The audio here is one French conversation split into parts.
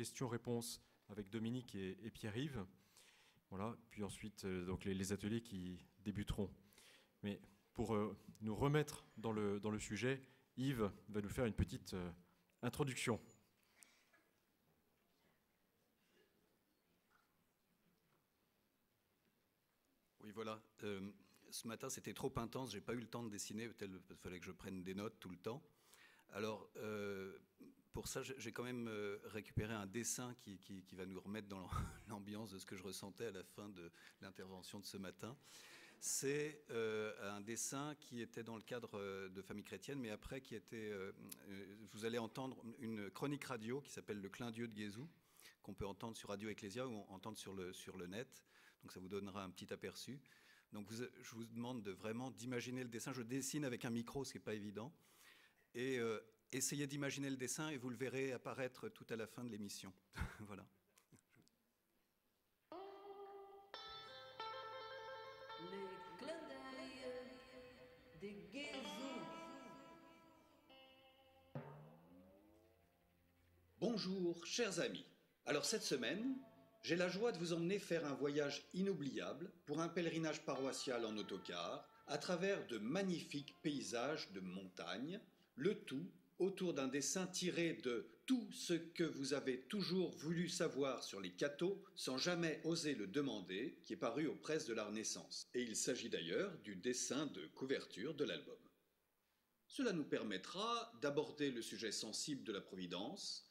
questions-réponses avec Dominique et Pierre-Yves. Voilà, puis ensuite donc les ateliers qui débuteront. Mais pour nous remettre dans le sujet, Yves va nous faire une petite introduction. Oui, voilà. Ce matin, c'était trop intense. J'ai pas eu le temps de dessiner. Il fallait que je prenne des notes tout le temps. Alors, pour ça, j'ai quand même récupéré un dessin qui va nous remettre dans l'ambiance de ce que je ressentais à la fin de l'intervention de ce matin. C'est un dessin qui était dans le cadre de Famille chrétienne, mais après qui était... vous allez entendre une chronique radio qui s'appelle Le Clin d'yeux de Guézou, qu'on peut entendre sur Radio Ecclésia ou entendre sur le net. Donc ça vous donnera un petit aperçu. Donc je vous demande vraiment d'imaginer le dessin. Je dessine avec un micro, ce qui n'est pas évident. Et essayez d'imaginer le dessin et vous le verrez apparaître tout à la fin de l'émission. Voilà. Les clins d'œil des Guézou. Bonjour, chers amis. Alors cette semaine, j'ai la joie de vous emmener faire un voyage inoubliable pour un pèlerinage paroissial en autocar à travers de magnifiques paysages de montagne, le tout autour d'un dessin tiré de tout ce que vous avez toujours voulu savoir sur les cathos sans jamais oser le demander, qui est paru aux presses de la Renaissance. Et il s'agit d'ailleurs du dessin de couverture de l'album. Cela nous permettra d'aborder le sujet sensible de la Providence,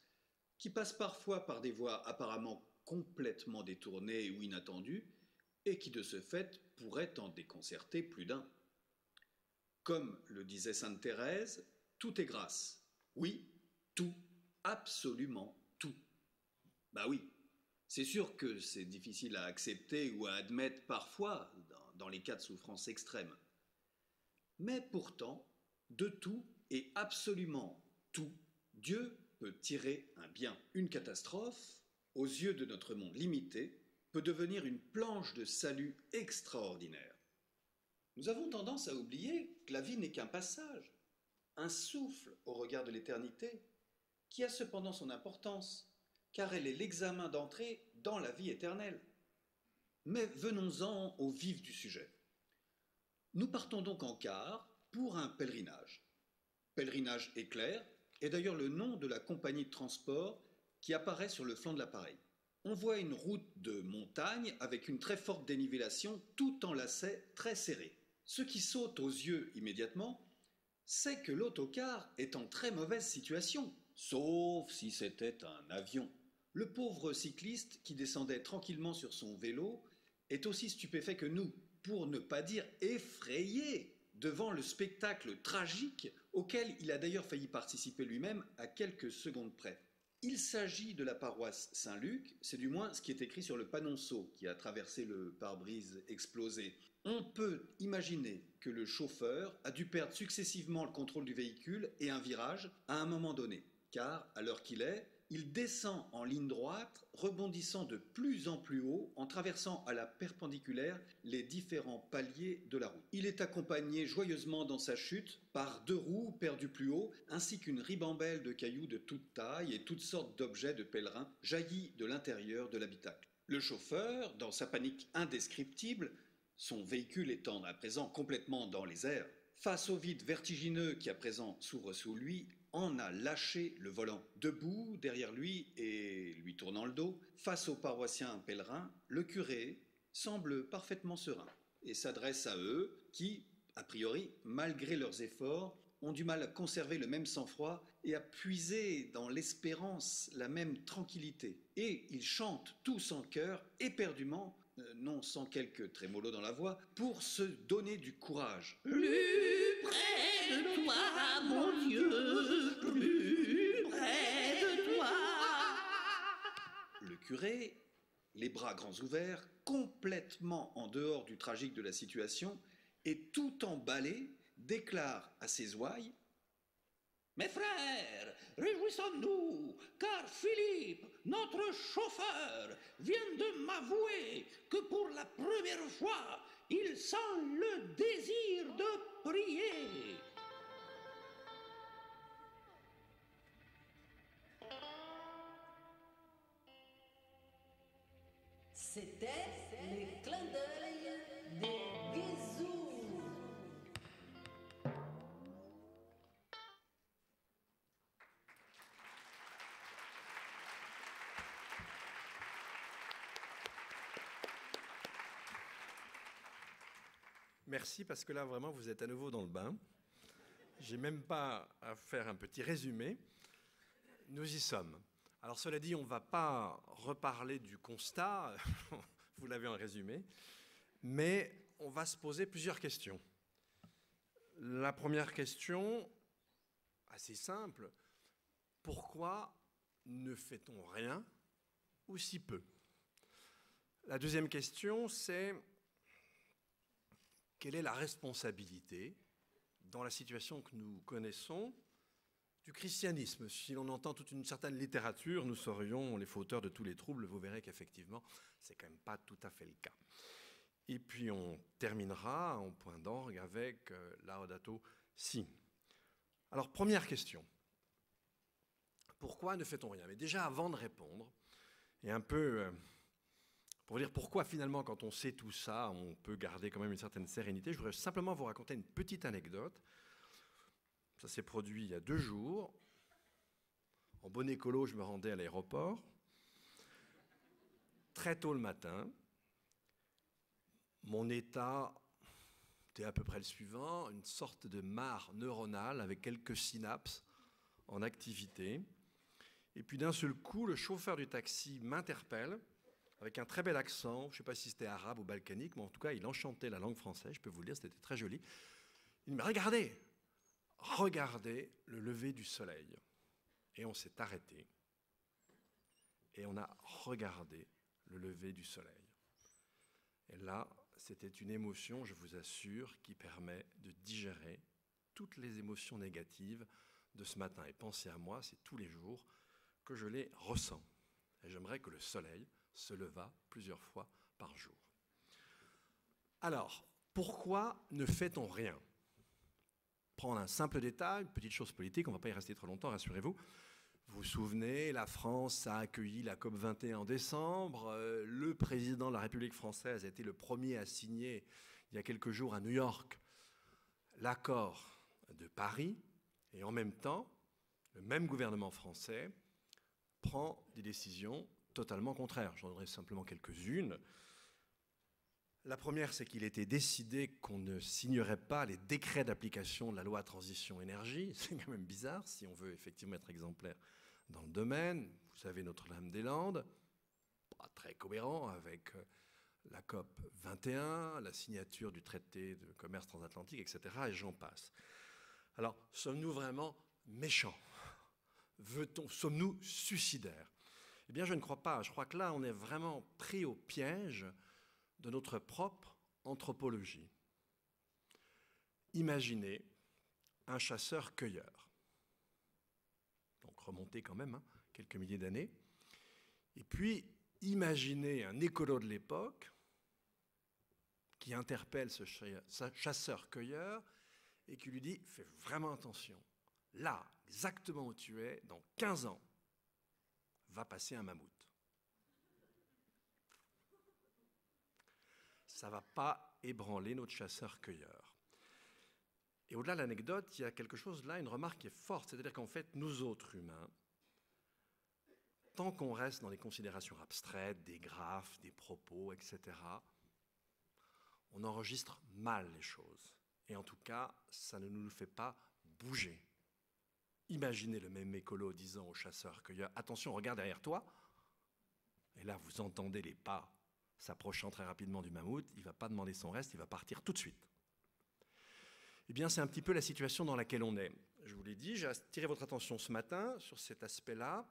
qui passe parfois par des voies apparemment complètement détournées ou inattendues, et qui de ce fait pourrait en déconcerter plus d'un. Comme le disait sainte Thérèse, tout est grâce. Oui, tout, absolument tout. Bah oui, c'est sûr que c'est difficile à accepter ou à admettre parfois dans les cas de souffrance extrême. Mais pourtant, de tout et absolument tout, Dieu peut tirer un bien. Une catastrophe, aux yeux de notre monde limité, peut devenir une planche de salut extraordinaire. Nous avons tendance à oublier que la vie n'est qu'un passage, un souffle au regard de l'éternité, qui a cependant son importance, car elle est l'examen d'entrée dans la vie éternelle. Mais venons-en au vif du sujet. Nous partons donc en car pour un pèlerinage. Pèlerinage éclair est d'ailleurs le nom de la compagnie de transport qui apparaît sur le flanc de l'appareil. On voit une route de montagne avec une très forte dénivellation tout en lacets très serrés. Ce qui saute aux yeux immédiatement, c'est que l'autocar est en très mauvaise situation, sauf si c'était un avion. Le pauvre cycliste qui descendait tranquillement sur son vélo est aussi stupéfait que nous, pour ne pas dire effrayé, devant le spectacle tragique auquel il a d'ailleurs failli participer lui-même à quelques secondes près. Il s'agit de la paroisse Saint-Luc, c'est du moins ce qui est écrit sur le panonceau qui a traversé le pare-brise explosé. On peut imaginer que le chauffeur a dû perdre successivement le contrôle du véhicule et un virage à un moment donné, car, à l'heure qu'il est, il descend en ligne droite, rebondissant de plus en plus haut en traversant à la perpendiculaire les différents paliers de la route. Il est accompagné joyeusement dans sa chute par 2 roues perdues plus haut, ainsi qu'une ribambelle de cailloux de toute taille et toutes sortes d'objets de pèlerins jaillis de l'intérieur de l'habitacle. Le chauffeur, dans sa panique indescriptible, son véhicule étant à présent complètement dans les airs, face au vide vertigineux qui à présent s'ouvre sous lui, en a lâché le volant. Debout derrière lui et lui tournant le dos, face aux paroissiens pèlerins, le curé semble parfaitement serein et s'adresse à eux qui, a priori, malgré leurs efforts, ont du mal à conserver le même sang-froid et à puiser dans l'espérance la même tranquillité. Et ils chantent tous en chœur, éperdument, non sans quelques trémolos dans la voix, pour se donner du courage. Plus près de toi, mon Dieu, plus près de toi. Le curé, les bras grands ouverts, complètement en dehors du tragique de la situation, et tout emballé, déclare à ses ouailles: Mes frères, réjouissons-nous, car Philippe, notre chauffeur, vient de m'avouer que pour la première fois, il sent le désir de prier. C'était les clins d'œil des Guizous. Merci, parce que là, vraiment, vous êtes à nouveau dans le bain. J'ai même pas à faire un petit résumé. Nous y sommes. Alors, cela dit, on ne va pas reparler du constat, vous l'avez en résumé, mais on va se poser plusieurs questions. La première question, assez simple, pourquoi ne fait-on rien ou si peu? La deuxième question, c'est quelle est la responsabilité, dans la situation que nous connaissons, du christianisme? Si l'on entend toute une certaine littérature, nous serions les fauteurs de tous les troubles. Vous verrez qu'effectivement, ce n'est quand même pas tout à fait le cas. Et puis on terminera en point d'orgue avec Laudato Si. Alors, première question. Pourquoi ne fait-on rien? Mais déjà, avant de répondre, et un peu pour dire pourquoi finalement, quand on sait tout ça, on peut garder quand même une certaine sérénité, je voudrais simplement vous raconter une petite anecdote. Ça s'est produit il y a 2 jours. En bon écolo, je me rendais à l'aéroport. Très tôt le matin, mon état était à peu près le suivant, une sorte de mare neuronale avec quelques synapses en activité. Et puis d'un seul coup, le chauffeur du taxi m'interpelle avec un très bel accent. Je ne sais pas si c'était arabe ou balkanique, mais en tout cas, il enchantait la langue française, je peux vous le dire, c'était très joli. Il me dit « Regardez, regardez le lever du soleil ». Et on s'est arrêté et on a regardé le lever du soleil. Et là, c'était une émotion, je vous assure, qui permet de digérer toutes les émotions négatives de ce matin. Et pensez à moi, c'est tous les jours que je les ressens. Et j'aimerais que le soleil se levât plusieurs fois par jour. Alors, pourquoi ne fait-on rien? Prendre un simple détail, une petite chose politique, on ne va pas y rester trop longtemps, rassurez-vous. Vous vous souvenez, la France a accueilli la COP21 en décembre. Le président de la République française a été le premier à signer, il y a quelques jours à New York, l'accord de Paris. Et en même temps, le même gouvernement français prend des décisions totalement contraires. J'en donnerai simplement quelques-unes. La première, c'est qu'il était décidé qu'on ne signerait pas les décrets d'application de la loi transition énergie. C'est quand même bizarre si on veut effectivement être exemplaire dans le domaine. Vous savez, Notre-Dame-des-Landes, pas très cohérent avec la COP 21, la signature du traité de commerce transatlantique, etc. Et j'en passe. Alors, sommes-nous vraiment méchants? Sommes-nous suicidaires? Eh bien, je ne crois pas. Je crois que là, on est vraiment pris au piège de notre propre anthropologie. Imaginez un chasseur-cueilleur. Donc remontez quand même quelques milliers d'années. Et puis, imaginez un écolo de l'époque qui interpelle ce chasseur-cueilleur et qui lui dit « Fais vraiment attention. Là, exactement où tu es, dans 15 ans, va passer un mammouth. » Ça ne va pas ébranler notre chasseur-cueilleur. Et au-delà de l'anecdote, il y a quelque chose là, une remarque qui est forte, c'est-à-dire qu'en fait, nous autres humains, tant qu'on reste dans les considérations abstraites, des graphes, des propos, etc., on enregistre mal les choses. Et en tout cas, ça ne nous fait pas bouger. Imaginez le même écolo disant au chasseur-cueilleur « Attention, regarde derrière toi ». Et là, vous entendez les pas s'approchant très rapidement du mammouth, il ne va pas demander son reste, il va partir tout de suite. Eh bien, c'est un petit peu la situation dans laquelle on est. Je vous l'ai dit, j'ai attiré votre attention ce matin sur cet aspect-là.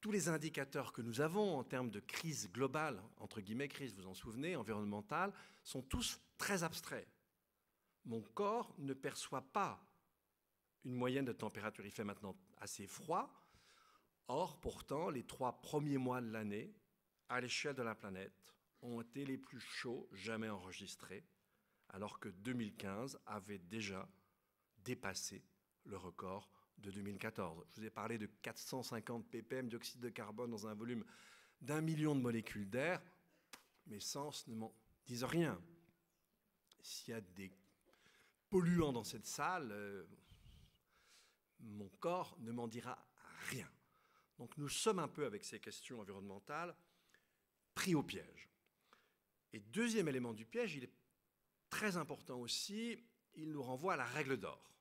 Tous les indicateurs que nous avons en termes de crise globale, entre guillemets crise, vous en souvenez, environnementale, sont tous très abstraits. Mon corps ne perçoit pas une moyenne de température. Il fait maintenant assez froid. Or, pourtant, les 3 premiers mois de l'année, à l'échelle de la planète, ont été les plus chauds jamais enregistrés, alors que 2015 avait déjà dépassé le record de 2014. Je vous ai parlé de 450 ppm dioxyde de carbone dans un volume d'1 million de molécules d'air. mes sens ne m'en disent rien. S'il y a des polluants dans cette salle, mon corps ne m'en dira rien. Donc nous sommes un peu, avec ces questions environnementales, pris au piège. Et deuxième élément du piège, il est très important aussi, il nous renvoie à la règle d'or.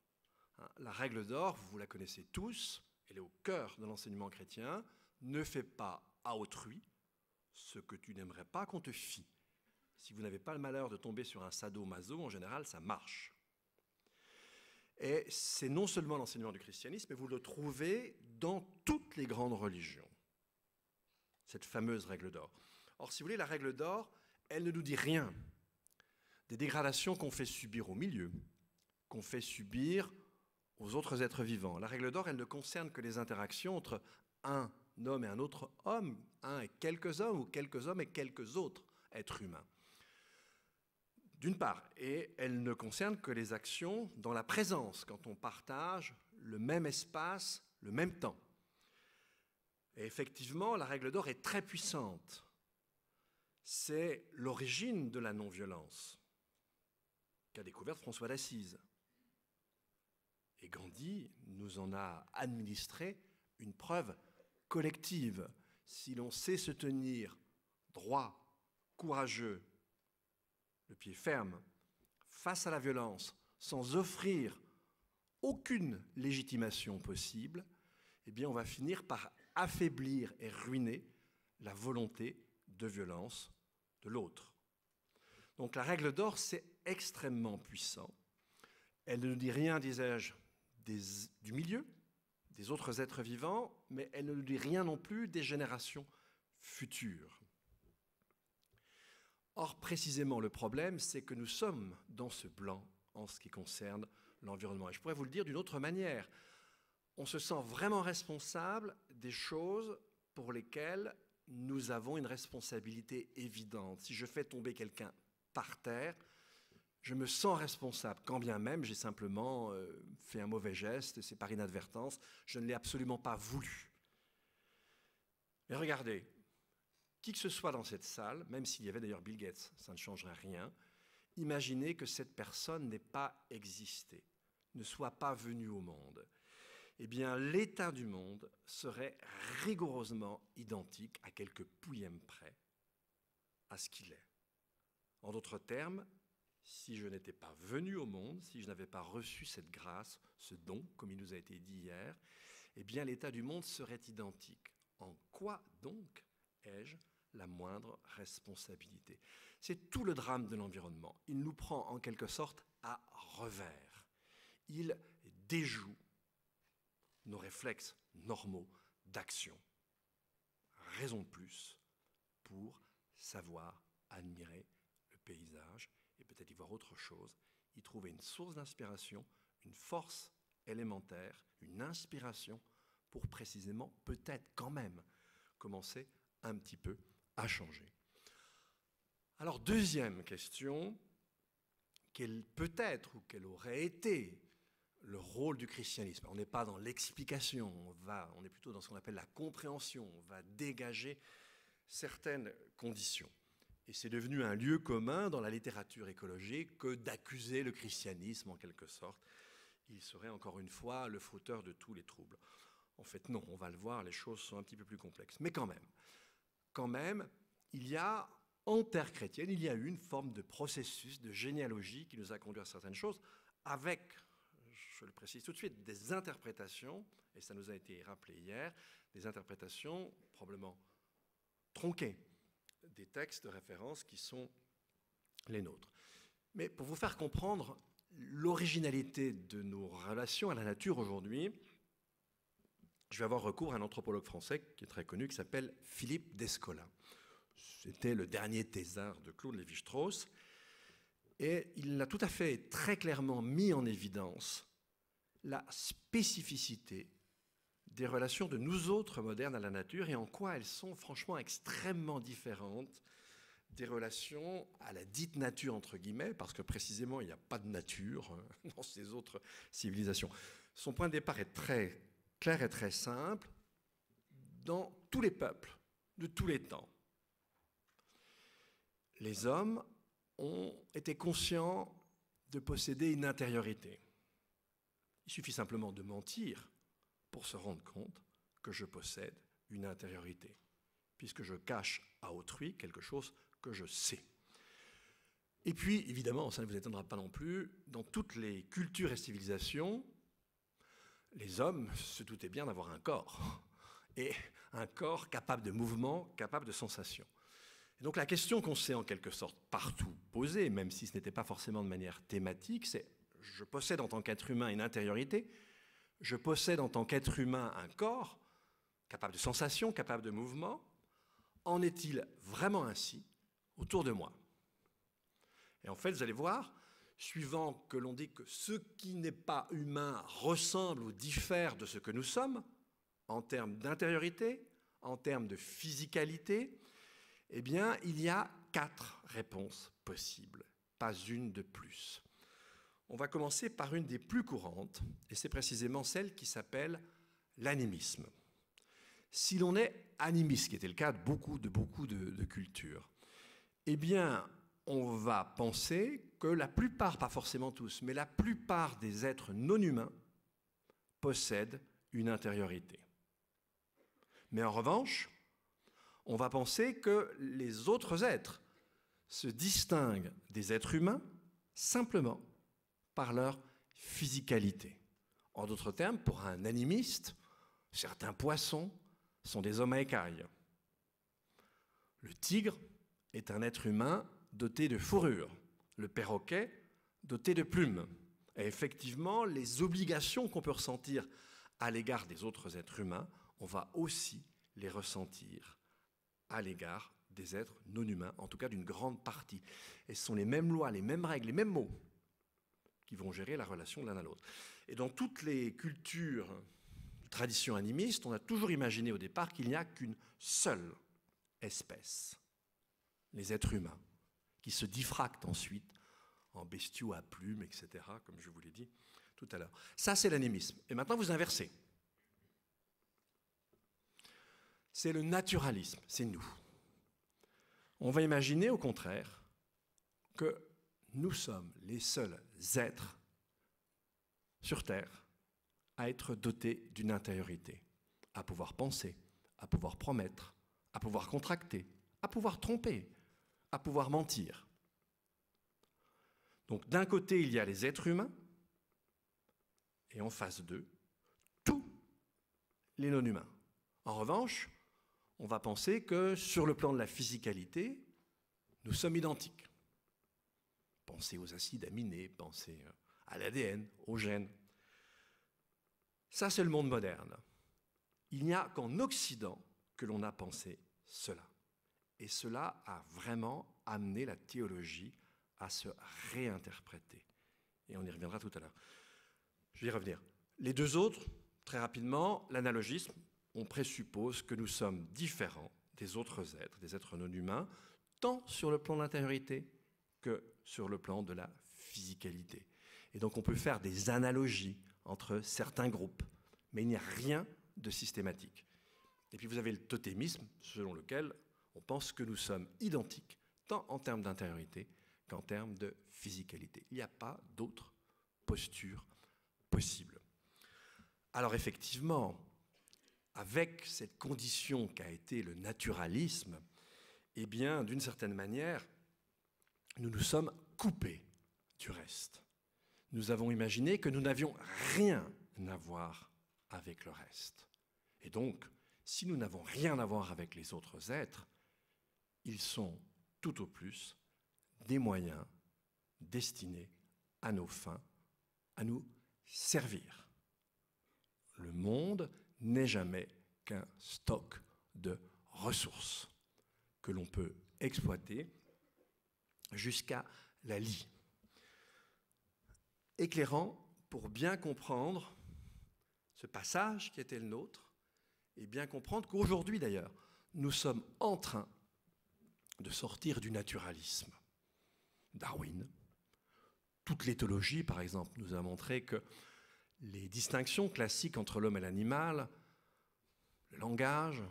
La règle d'or, vous la connaissez tous, elle est au cœur de l'enseignement chrétien. Ne fais pas à autrui ce que tu n'aimerais pas qu'on te fît. Si vous n'avez pas le malheur de tomber sur un sadomaso, en général, ça marche. Et c'est non seulement l'enseignement du christianisme, mais vous le trouvez dans toutes les grandes religions, cette fameuse règle d'or. Or, si vous voulez, la règle d'or, elle ne nous dit rien des dégradations qu'on fait subir au milieu, qu'on fait subir aux autres êtres vivants. La règle d'or, elle ne concerne que les interactions entre un homme et un autre homme, un et quelques hommes, ou quelques hommes et quelques autres êtres humains. D'une part, et elle ne concerne que les actions dans la présence, quand on partage le même espace, le même temps. Et effectivement, la règle d'or est très puissante. C'est l'origine de la non-violence qu'a découverte François d'Assise. Et Gandhi nous en a administré une preuve collective. Si l'on sait se tenir droit, courageux, le pied ferme, face à la violence, sans offrir aucune légitimation possible, eh bien on va finir par affaiblir et ruiner la volonté de violence de l'autre. Donc la règle d'or, c'est extrêmement puissant. Elle ne nous dit rien, disais-je, du milieu, des autres êtres vivants, mais elle ne nous dit rien non plus des générations futures. Or, précisément, le problème, c'est que nous sommes dans ce blanc en ce qui concerne l'environnement. Et je pourrais vous le dire d'une autre manière. On se sent vraiment responsable des choses pour lesquelles nous avons une responsabilité évidente. Si je fais tomber quelqu'un par terre, je me sens responsable, quand bien même j'ai simplement fait un mauvais geste, c'est par inadvertance, je ne l'ai absolument pas voulu. Mais regardez, qui que ce soit dans cette salle, même s'il y avait d'ailleurs Bill Gates, ça ne changerait rien, imaginez que cette personne n'ait pas existé, ne soit pas venue au monde. Eh bien, l'état du monde serait rigoureusement identique, à quelques pouillèmes près, à ce qu'il est. En d'autres termes, si je n'étais pas venu au monde, si je n'avais pas reçu cette grâce, ce don, comme il nous a été dit hier, eh bien, l'état du monde serait identique. En quoi donc ai-je la moindre responsabilité? C'est tout le drame de l'environnement. Il nous prend en quelque sorte à revers. Il déjoue nos réflexes normaux d'action. Raison de plus pour savoir admirer le paysage et peut-être y voir autre chose, y trouver une source d'inspiration, une force élémentaire, une inspiration pour précisément, peut-être quand même, commencer un petit peu à changer. Alors, deuxième question, quel peut être ou quel aurait été le rôle du christianisme? On n'est pas dans l'explication, on est plutôt dans ce qu'on appelle la compréhension, on va dégager certaines conditions. Et c'est devenu un lieu commun dans la littérature écologique que d'accuser le christianisme en quelque sorte. Il serait encore une fois le fauteur de tous les troubles. En fait, non, on va le voir, les choses sont un petit peu plus complexes. Mais quand même, il y a, en terre chrétienne, il y a eu une forme de processus de généalogie qui nous a conduit à certaines choses, avec, je le précise tout de suite, des interprétations, et ça nous a été rappelé hier, des interprétations probablement tronquées, des textes de référence qui sont les nôtres. Mais pour vous faire comprendre l'originalité de nos relations à la nature aujourd'hui, je vais avoir recours à un anthropologue français qui est très connu, qui s'appelle Philippe Descola. C'était le dernier thésard de Claude Lévi-Strauss, et il a tout à fait très clairement mis en évidence la spécificité des relations de nous autres modernes à la nature et en quoi elles sont franchement extrêmement différentes des relations à la dite nature, entre guillemets, parce que précisément il n'y a pas de nature dans ces autres civilisations. Son point de départ est très clair et très simple. Dans tous les peuples, de tous les temps, les hommes ont été conscients de posséder une intériorité. Il suffit simplement de mentir pour se rendre compte que je possède une intériorité, puisque je cache à autrui quelque chose que je sais. Et puis, évidemment, ça ne vous étonnera pas non plus, dans toutes les cultures et civilisations, les hommes se doutaient bien d'avoir un corps, et un corps capable de mouvement, capable de sensation. Et donc la question qu'on s'est en quelque sorte partout posée, même si ce n'était pas forcément de manière thématique, c'est je possède en tant qu'être humain une intériorité, je possède en tant qu'être humain un corps capable de sensation, capable de mouvement. En est-il vraiment ainsi autour de moi? Et en fait, vous allez voir, suivant que l'on dit que ce qui n'est pas humain ressemble ou diffère de ce que nous sommes, en termes d'intériorité, en termes de physicalité, eh bien, il y a 4 réponses possibles, pas une de plus. On va commencer par une des plus courantes, et c'est précisément celle qui s'appelle l'animisme. Si l'on est animiste, ce qui était le cas de beaucoup de cultures, eh bien, on va penser que la plupart, pas forcément tous, mais la plupart des êtres non humains possèdent une intériorité. Mais en revanche, on va penser que les autres êtres se distinguent des êtres humains simplement par leur physicalité. En d'autres termes, pour un animiste, certains poissons sont des hommes à écailles. Le tigre est un être humain doté de fourrure, le perroquet doté de plumes. Et effectivement, les obligations qu'on peut ressentir à l'égard des autres êtres humains, on va aussi les ressentir à l'égard des êtres non humains, en tout cas d'une grande partie. Et ce sont les mêmes lois, les mêmes règles, les mêmes mots qui vont gérer la relation de l'un à l'autre. Et dans toutes les cultures, traditions animistes, on a toujours imaginé au départ qu'il n'y a qu'une seule espèce, les êtres humains, qui se diffractent ensuite en bestiaux à plumes, etc., comme je vous l'ai dit tout à l'heure. Ça, c'est l'animisme. Et maintenant, vous inversez. C'est le naturalisme, c'est nous. On va imaginer, au contraire, que nous sommes les seuls êtres sur Terre à être dotés d'une intériorité, à pouvoir penser, à pouvoir promettre, à pouvoir contracter, à pouvoir tromper, à pouvoir mentir. Donc d'un côté, il y a les êtres humains, et en face d'eux, tous les non-humains. En revanche, on va penser que sur le plan de la physicalité, nous sommes identiques. Pensez aux acides aminés, pensez à l'ADN, aux gènes. Ça, c'est le monde moderne. Il n'y a qu'en Occident que l'on a pensé cela. Et cela a vraiment amené la théologie à se réinterpréter. Et on y reviendra tout à l'heure. Je vais y revenir. Les deux autres, très rapidement, l'analogisme, on présuppose que nous sommes différents des autres êtres, des êtres non humains, tant sur le plan de l'intériorité que sur le plan de la physicalité. Et donc on peut faire des analogies entre certains groupes, mais il n'y a rien de systématique. Et puis vous avez le totémisme, selon lequel on pense que nous sommes identiques, tant en termes d'intériorité qu'en termes de physicalité. Il n'y a pas d'autre posture possible. Alors effectivement, avec cette condition qu'a été le naturalisme, eh bien, d'une certaine manière, nous nous sommes coupés du reste. Nous avons imaginé que nous n'avions rien à voir avec le reste. Et donc, si nous n'avons rien à voir avec les autres êtres, ils sont tout au plus des moyens destinés à nos fins, à nous servir. Le monde n'est jamais qu'un stock de ressources que l'on peut exploiter jusqu'à la lie. Éclairant pour bien comprendre ce passage qui était le nôtre et bien comprendre qu'aujourd'hui d'ailleurs, nous sommes en train de sortir du naturalisme. Darwin, toute l'éthologie par exemple nous a montré que les distinctions classiques entre l'homme et l'animal, le langage,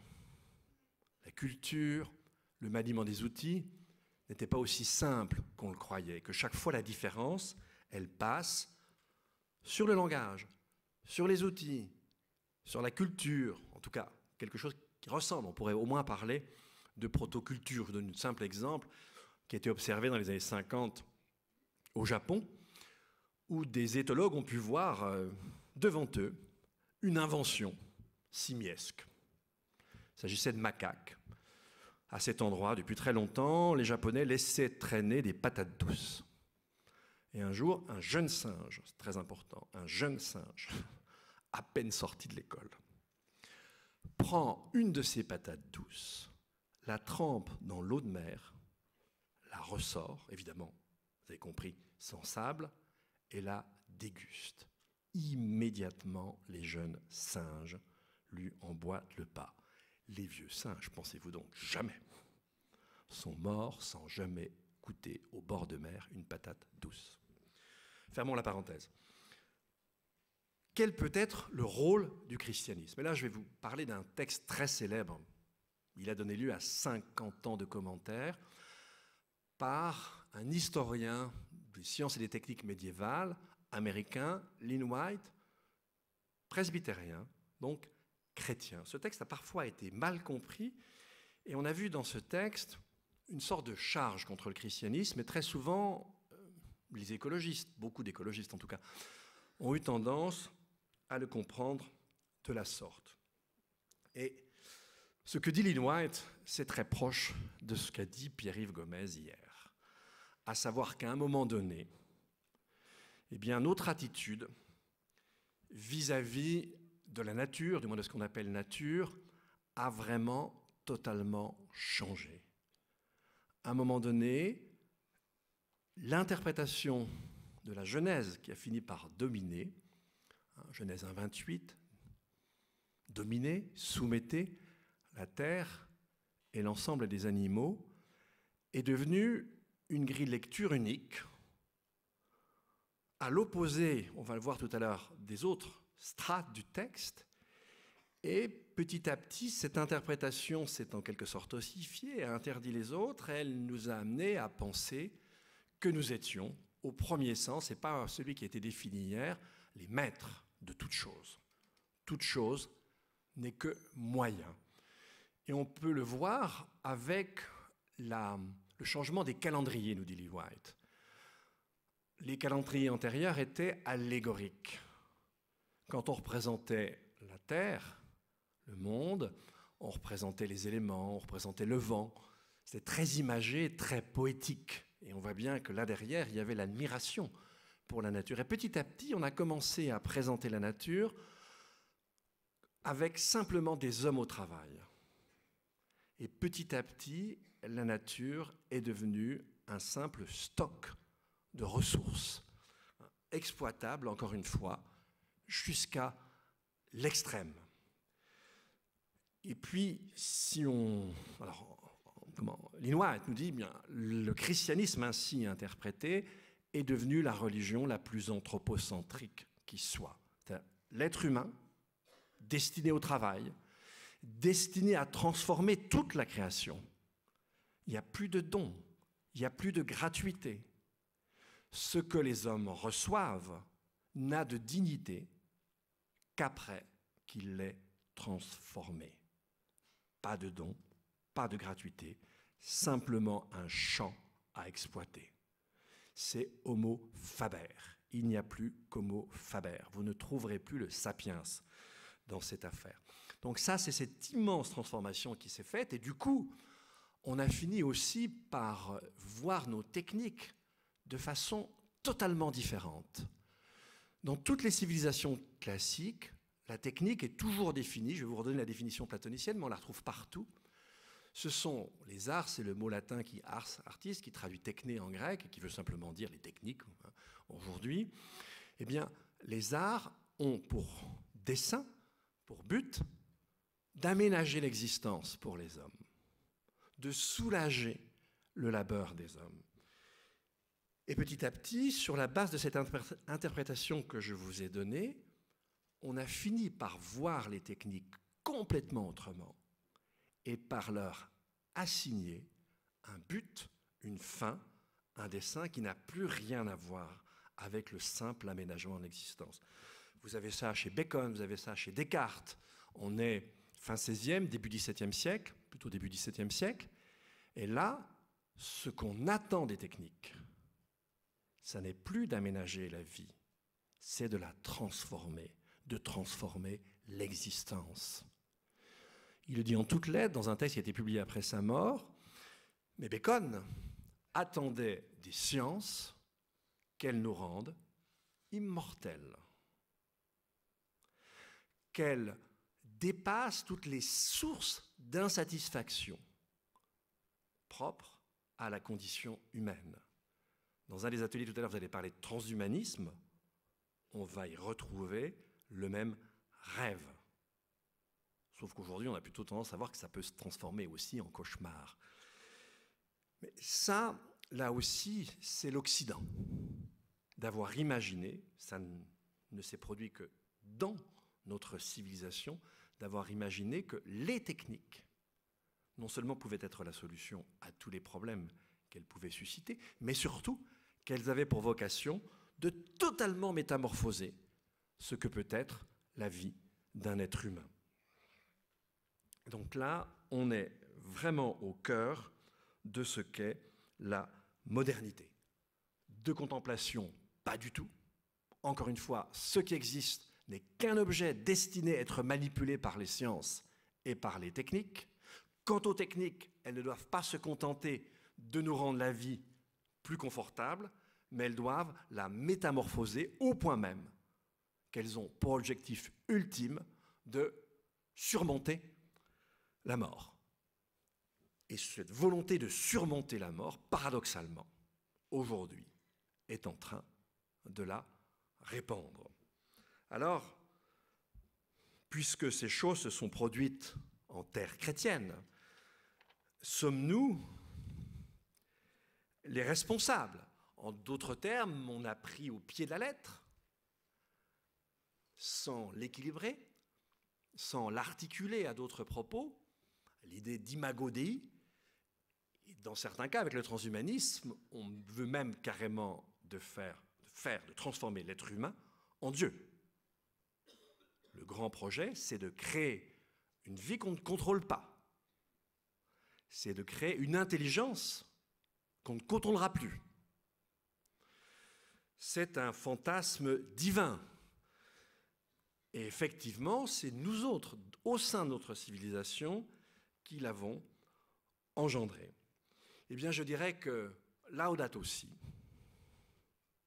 la culture, le maniement des outils, n'était pas aussi simple qu'on le croyait, que chaque fois la différence, elle passe sur le langage, sur les outils, sur la culture, en tout cas, quelque chose qui ressemble. On pourrait au moins parler de protoculture. Je donne un simple exemple qui a été observé dans les années 50 au Japon, où des éthologues ont pu voir devant eux une invention simiesque. Il s'agissait de macaques. À cet endroit, depuis très longtemps, les Japonais laissaient traîner des patates douces. Et un jour, un jeune singe, c'est très important, un jeune singe, à peine sorti de l'école, prend une de ces patates douces, la trempe dans l'eau de mer, la ressort, évidemment, vous avez compris, sans sable, et la déguste. Immédiatement, les jeunes singes lui emboîtent le pas. Les vieux singes, pensez-vous donc, jamais, sont morts sans jamais goûter au bord de mer une patate douce. Fermons la parenthèse. Quel peut être le rôle du christianisme? Et là, je vais vous parler d'un texte très célèbre. Il a donné lieu à 50 ans de commentaires par un historien des sciences et des techniques médiévales américain, Lynn White, presbytérien, donc chrétien. Ce texte a parfois été mal compris et on a vu dans ce texte une sorte de charge contre le christianisme, et très souvent, les écologistes, beaucoup d'écologistes en tout cas, ont eu tendance à le comprendre de la sorte. Et ce que dit Lynn White, c'est très proche de ce qu'a dit Pierre-Yves Gomez hier, à savoir qu'à un moment donné, eh bien, notre attitude vis-à-vis de la nature, du moins de ce qu'on appelle nature, a vraiment totalement changé. À un moment donné, l'interprétation de la Genèse qui a fini par dominer, Genèse 1,28, dominer, soumettez la terre et l'ensemble des animaux, est devenue une grille de lecture unique, à l'opposé, on va le voir tout à l'heure, des autres strates du texte, et petit à petit, cette interprétation s'est en quelque sorte ossifiée, a interdit les autres, et elle nous a amenés à penser que nous étions, au premier sens, et pas celui qui a été défini hier, les maîtres de toute chose. Toute chose n'est que moyen. Et on peut le voir avec le changement des calendriers, nous dit Lynn White. Les calendriers antérieurs étaient allégoriques. Quand on représentait la Terre, le monde, on représentait les éléments, on représentait le vent. C'était très imagé, très poétique. Et on voit bien que là derrière, il y avait l'admiration pour la nature. Et petit à petit, on a commencé à présenter la nature avec simplement des hommes au travail. Et petit à petit, la nature est devenue un simple stock de ressources, exploitables, encore une fois, jusqu'à l'extrême. Et puis, si on... Lynn White nous dit, bien, le christianisme ainsi interprété est devenu la religion la plus anthropocentrique qui soit. L'être humain, destiné au travail, destiné à transformer toute la création. Il n'y a plus de dons, il n'y a plus de gratuité. Ce que les hommes reçoivent n'a de dignité qu'après qu'il l'ait transformé. Pas de dons, pas de gratuité, simplement un champ à exploiter. C'est homo faber. Il n'y a plus qu'homo faber. Vous ne trouverez plus le sapiens dans cette affaire. Donc ça, c'est cette immense transformation qui s'est faite. Et du coup, on a fini aussi par voir nos techniques de façon totalement différente. Dans toutes les civilisations classiques, la technique est toujours définie. Je vais vous redonner la définition platonicienne, mais on la retrouve partout. Ce sont les arts, c'est le mot latin qui ars, artis, qui traduit techné en grec, et qui veut simplement dire les techniques aujourd'hui. Eh bien, les arts ont pour dessein, pour but, d'aménager l'existence pour les hommes, de soulager le labeur des hommes. Et petit à petit, sur la base de cette interprétation que je vous ai donnée, on a fini par voir les techniques complètement autrement et par leur assigner un but, une fin, un dessein qui n'a plus rien à voir avec le simple aménagement de l'existence. Vous avez ça chez Bacon, vous avez ça chez Descartes. On est fin 16e, début 17e siècle, plutôt début 17e siècle. Et là, ce qu'on attend des techniques, ça n'est plus d'aménager la vie, c'est de la transformer, de transformer l'existence. Il le dit en toutes lettres dans un texte qui a été publié après sa mort, mais Bacon attendait des sciences qu'elles nous rendent immortelles, qu'elles dépassent toutes les sources d'insatisfaction propres à la condition humaine. Dans un des ateliers tout à l'heure, vous allez parler de transhumanisme, on va y retrouver le même rêve. Sauf qu'aujourd'hui, on a plutôt tendance à voir que ça peut se transformer aussi en cauchemar. Mais ça, là aussi, c'est l'Occident. D'avoir imaginé, ça ne s'est produit que dans notre civilisation, d'avoir imaginé que les techniques, non seulement pouvaient être la solution à tous les problèmes qu'elles pouvaient susciter, mais surtout qu'elles avaient pour vocation de totalement métamorphoser ce que peut être la vie d'un être humain. Donc là, on est vraiment au cœur de ce qu'est la modernité. De contemplation, pas du tout. Encore une fois, ce qui existe n'est qu'un objet destiné à être manipulé par les sciences et par les techniques. Quant aux techniques, elles ne doivent pas se contenter de nous rendre la vie plus confortable, mais elles doivent la métamorphoser au point même qu'elles ont pour objectif ultime de surmonter la mort. Et cette volonté de surmonter la mort, paradoxalement, aujourd'hui, est en train de la répandre. Alors, puisque ces choses se sont produites en terre chrétienne, sommes-nous les responsables? En d'autres termes, on a pris au pied de la lettre, sans l'équilibrer, sans l'articuler à d'autres propos, l'idée d'imago Dei. Dans certains cas, avec le transhumanisme, on veut même carrément de transformer l'être humain en Dieu. Le grand projet, c'est de créer une vie qu'on ne contrôle pas. C'est de créer une intelligence qu'on ne contrôlera plus. C'est un fantasme divin. Et effectivement, c'est nous autres, au sein de notre civilisation, qui l'avons engendré. Eh bien, je dirais que Laudato Si,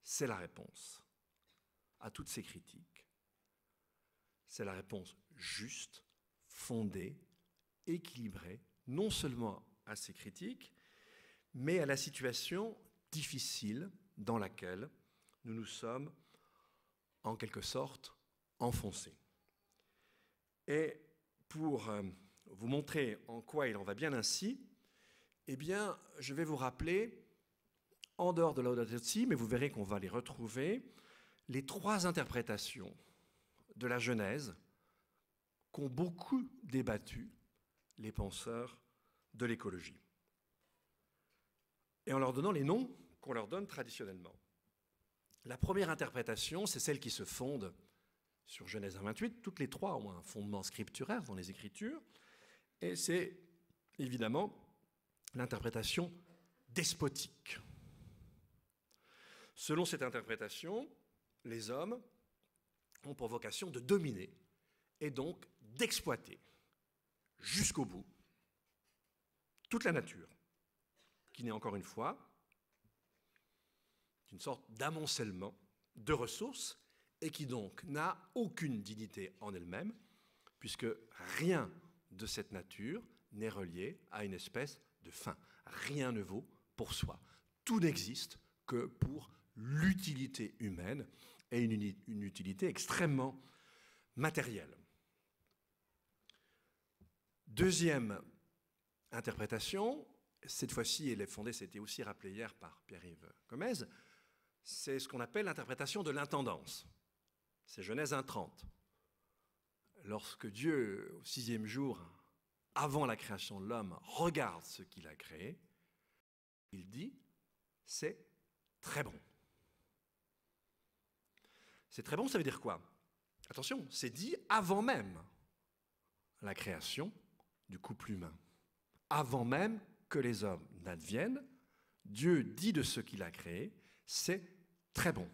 c'est la réponse à toutes ces critiques. C'est la réponse juste, fondée, équilibrée, non seulement à ces critiques, mais à la situation difficile dans laquelle nous nous sommes, en quelque sorte, enfoncés. Et pour vous montrer en quoi il en va bien ainsi, eh bien, je vais vous rappeler, en dehors de Laudato Si, mais vous verrez qu'on va les retrouver, les 3 interprétations de la Genèse qu'ont beaucoup débattu les penseurs de l'écologie. Et en leur donnant les noms qu'on leur donne traditionnellement. La première interprétation, c'est celle qui se fonde sur Genèse 1,28. Toutes les 3 ont un fondement scripturaire dans les Écritures. Et c'est évidemment l'interprétation despotique. Selon cette interprétation, les hommes ont pour vocation de dominer et donc d'exploiter jusqu'au bout toute la nature, qui n'est encore une fois une sorte d'amoncellement de ressources et qui donc n'a aucune dignité en elle-même, puisque rien de cette nature n'est relié à une espèce de fin. Rien ne vaut pour soi. Tout n'existe que pour l'utilité humaine et une utilité extrêmement matérielle. Deuxième interprétation, cette fois-ci, elle est fondée, c'était aussi rappelé hier par Pierre-Yves Gomez, c'est ce qu'on appelle l'interprétation de l'intendance. C'est Genèse 1,30. Lorsque Dieu, au 6e jour, avant la création de l'homme, regarde ce qu'il a créé, Il dit, c'est très bon. C'est très bon, ça veut dire quoi? Attention, c'est dit avant même la création du couple humain. Avant même que les hommes n'adviennent, Dieu dit de ce qu'il a créé, c'est très bon.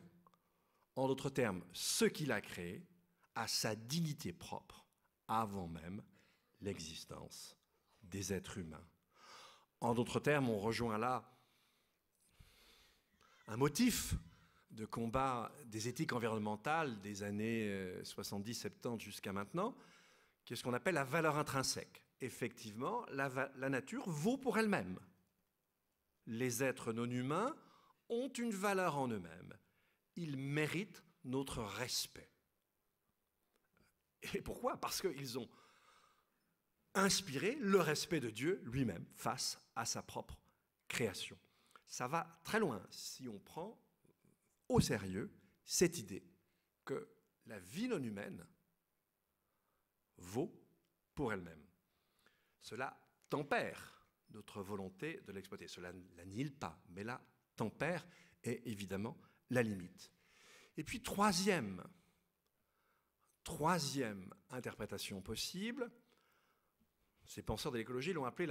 En d'autres termes, ce qu'il a créé a sa dignité propre avant même l'existence des êtres humains. En d'autres termes, on rejoint là un motif de combat des éthiques environnementales des années 70-70 jusqu'à maintenant, qui est ce qu'on appelle la valeur intrinsèque. Effectivement, la nature vaut pour elle-même. Les êtres non humains ont une valeur en eux-mêmes. Ils méritent notre respect. Et pourquoi? Parce qu'ils ont inspiré le respect de Dieu lui-même face à sa propre création. Ça va très loin si on prend au sérieux cette idée que la vie non humaine vaut pour elle-même. Cela tempère notre volonté de l'exploiter. Cela ne l'annihile pas, mais la tempère est évidemment la limite. Et puis troisième interprétation possible, ces penseurs de l'écologie l'ont appelée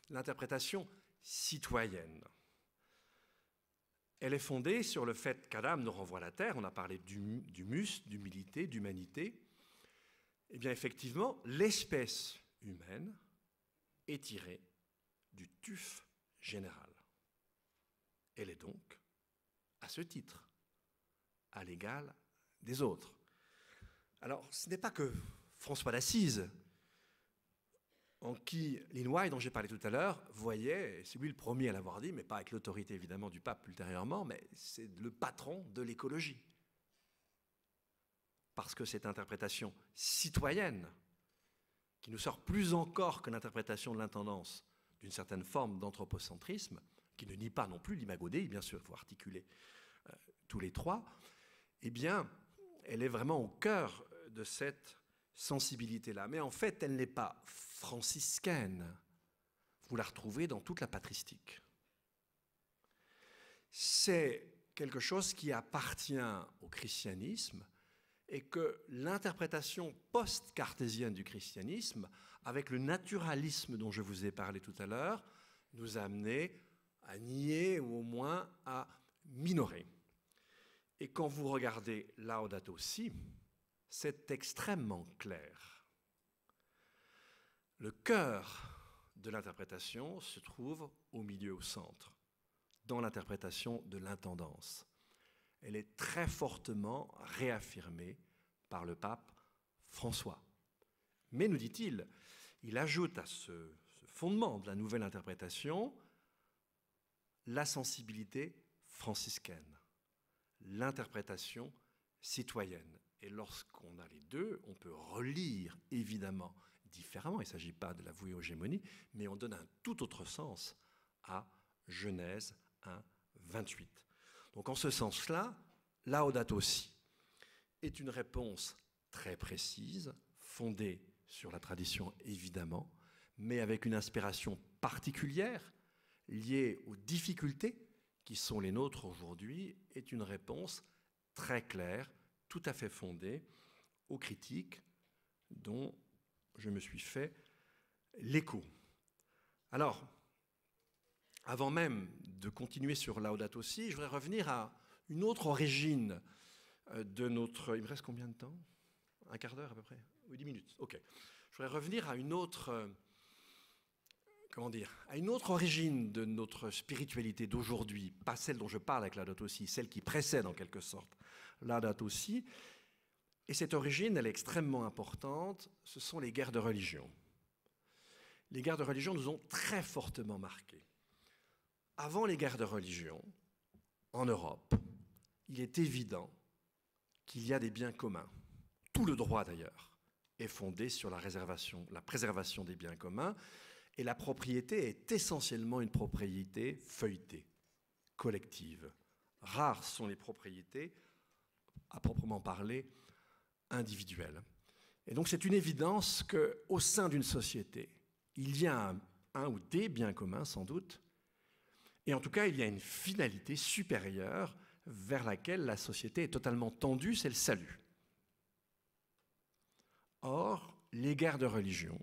l'interprétation citoyenne. Elle est fondée sur le fait qu'Adam nous renvoie à la terre. On a parlé d'humus, d'humilité, d'humanité. Eh bien, effectivement, l'espèce humaine est tirée du tuf général. Elle est donc, à ce titre, à l'égal des autres. Alors, ce n'est pas que François d'Assise, en qui Lin White, dont j'ai parlé tout à l'heure, voyait, et c'est lui le premier à l'avoir dit, mais pas avec l'autorité évidemment du pape ultérieurement, mais c'est le patron de l'écologie. Parce que cette interprétation citoyenne, qui nous sort plus encore que l'interprétation de l'intendance d'une certaine forme d'anthropocentrisme, qui ne nie pas non plus l'imago Dei, bien sûr, il faut articuler tous les trois, eh bien, elle est vraiment au cœur de cette sensibilité-là. Mais en fait, elle n'est pas franciscaine. Vous la retrouvez dans toute la patristique. C'est quelque chose qui appartient au christianisme et que l'interprétation post-cartésienne du christianisme, avec le naturalisme dont je vous ai parlé tout à l'heure, nous a amené à nier ou au moins à minorer. Et quand vous regardez Laudato Si, c'est extrêmement clair. Le cœur de l'interprétation se trouve au milieu, au centre, dans l'interprétation de l'intendance. Elle est très fortement réaffirmée par le pape François. Mais, nous dit-il, il ajoute à ce fondement de la nouvelle interprétation la sensibilité franciscaine, l'interprétation citoyenne. Et lorsqu'on a les deux, on peut relire évidemment différemment. Il ne s'agit pas de l'avouer aux gémonies, mais on donne un tout autre sens à Genèse 1, 28. Donc en ce sens-là, Laudato Si est une réponse très précise, fondée sur la tradition évidemment, mais avec une inspiration particulière liée aux difficultés qui sont les nôtres aujourd'hui, est une réponse très claire, tout à fait fondée aux critiques dont je me suis fait l'écho. Alors, avant même de continuer sur Laudato Si, je voudrais revenir à une autre origine de notre... Il me reste combien de temps? Un quart d'heure à peu près? Oui, 10 minutes. OK. Je voudrais revenir à une autre... à une autre origine de notre spiritualité d'aujourd'hui, pas celle dont je parle avec Laudato Si, celle qui précède en quelque sorte Laudato Si. Et cette origine, elle est extrêmement importante, ce sont les guerres de religion. Les guerres de religion nous ont très fortement marqués. Avant les guerres de religion, en Europe, il est évident qu'il y a des biens communs. Tout le droit d'ailleurs est fondé sur la préservation des biens communs, et la propriété est essentiellement une propriété feuilletée, collective. Rares sont les propriétés, à proprement parler, individuelles. Et donc c'est une évidence qu'au sein d'une société, il y a un ou des biens communs sans doute, Et en tout cas, il y a une finalité supérieure vers laquelle la société est totalement tendue, c'est le salut. Or, les guerres de religion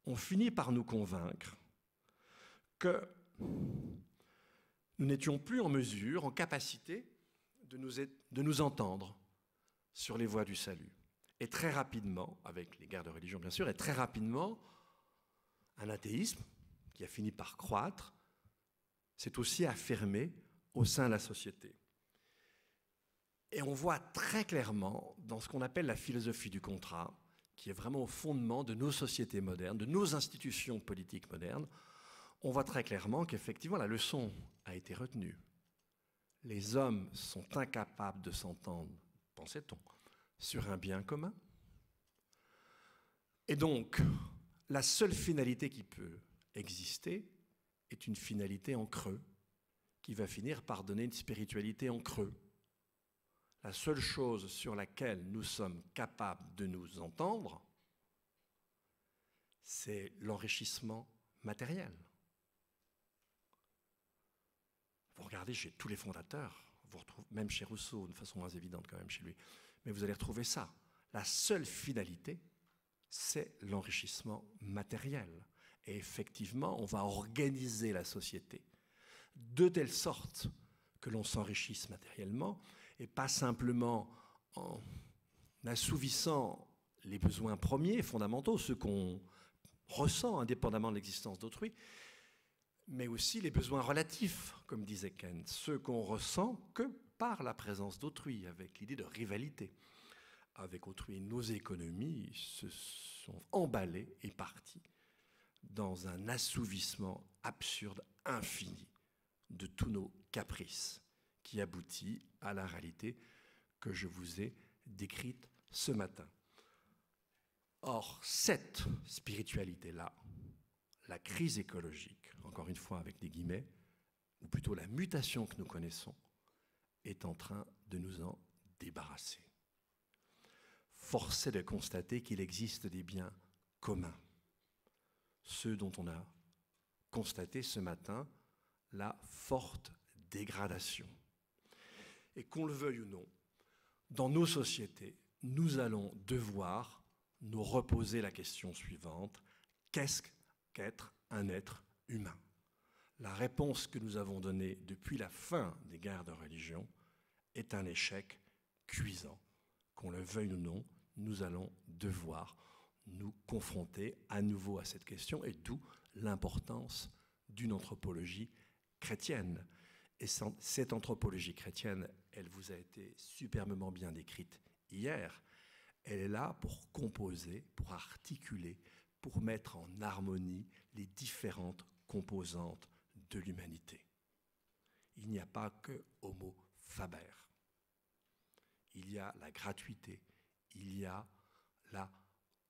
ont fini par nous convaincre que nous n'étions plus en mesure, en capacité de nous entendre sur les voies du salut. Et très rapidement, avec les guerres de religion bien sûr, et très rapidement, un athéisme qui a fini par croître s'est aussi affirmé au sein de la société. Et on voit très clairement dans ce qu'on appelle la philosophie du contrat, qui est vraiment au fondement de nos sociétés modernes, de nos institutions politiques modernes, on voit très clairement qu'effectivement la leçon a été retenue. Les hommes sont incapables de s'entendre, pensait-on, sur un bien commun. Et donc, la seule finalité qui peut exister est une finalité en creux, qui va finir par donner une spiritualité en creux. La seule chose sur laquelle nous sommes capables de nous entendre, c'est l'enrichissement matériel. Vous regardez chez tous les fondateurs, vous retrouvez, même chez Rousseau, de façon moins évidente quand même chez lui, mais vous allez retrouver ça. La seule finalité, c'est l'enrichissement matériel. Et effectivement, on va organiser la société de telle sorte que l'on s'enrichisse matériellement, et pas simplement en assouvissant les besoins premiers, fondamentaux, ceux qu'on ressent indépendamment de l'existence d'autrui, mais aussi les besoins relatifs, comme disait Keynes, ceux qu'on ressent que par la présence d'autrui, avec l'idée de rivalité avec autrui. Nos économies se sont emballées et parties dans un assouvissement absurde, infini, de tous nos caprices, qui aboutit à la réalité que je vous ai décrite ce matin. Or, cette spiritualité-là, la crise écologique, encore une fois avec des guillemets, ou plutôt la mutation que nous connaissons, est en train de nous en débarrasser. Force est de constater qu'il existe des biens communs, ceux dont on a constaté ce matin la forte dégradation. Et qu'on le veuille ou non, dans nos sociétés, nous allons devoir nous reposer la question suivante: qu'est-ce qu'être un être humain? La réponse que nous avons donnée depuis la fin des guerres de religion est un échec cuisant. Qu'on le veuille ou non, nous allons devoir nous confronter à nouveau à cette question, et d'où l'importance d'une anthropologie chrétienne. Et cette anthropologie chrétienne, elle vous a été superbement bien décrite hier. Elle est là pour composer, pour articuler, pour mettre en harmonie les différentes composantes de l'humanité. Il n'y a pas que homo faber. Il y a la gratuité, il y a la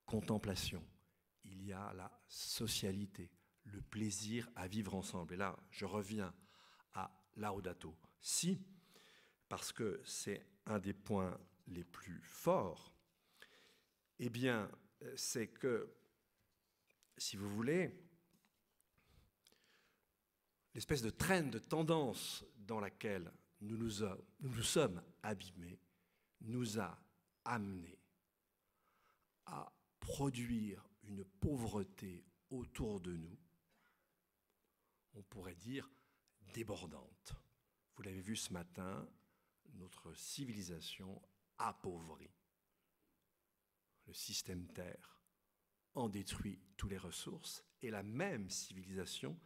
contemplation, il y a la socialité, le plaisir à vivre ensemble. Et là, je reviens à Laudato Si, parce que c'est un des points les plus forts. Eh bien, c'est que, si vous voulez, l'espèce de traîne de tendance dans laquelle nous nous sommes abîmés nous a amenés à produire une pauvreté autour de nous, on pourrait dire débordante. Vous l'avez vu ce matin, notre civilisation appauvrit. Le système Terre en détruit toutes les ressources, et la même civilisation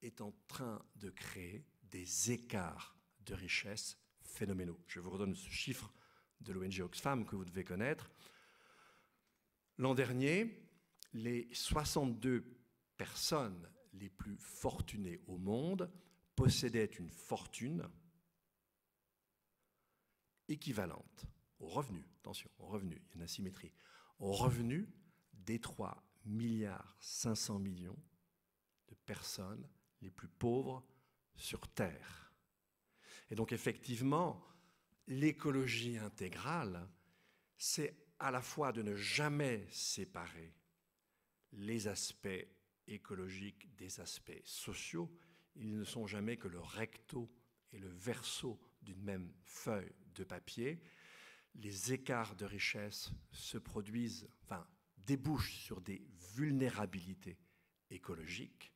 est en train de créer des écarts de richesse phénoménaux. Je vous redonne ce chiffre de l'ONG Oxfam que vous devez connaître. L'an dernier, les 62 personnes les plus fortunées au monde possédaient une fortune équivalente au revenu, attention, au revenu, il y a une asymétrie, au revenu des 3,5 milliards de personnes les plus pauvres sur Terre. Et donc effectivement, l'écologie intégrale, c'est à la fois de ne jamais séparer les aspects écologiques des aspects sociaux, ils ne sont jamais que le recto et le verso d'une même feuille de papier. Les écarts de richesse se produisent, débouchent sur des vulnérabilités écologiques.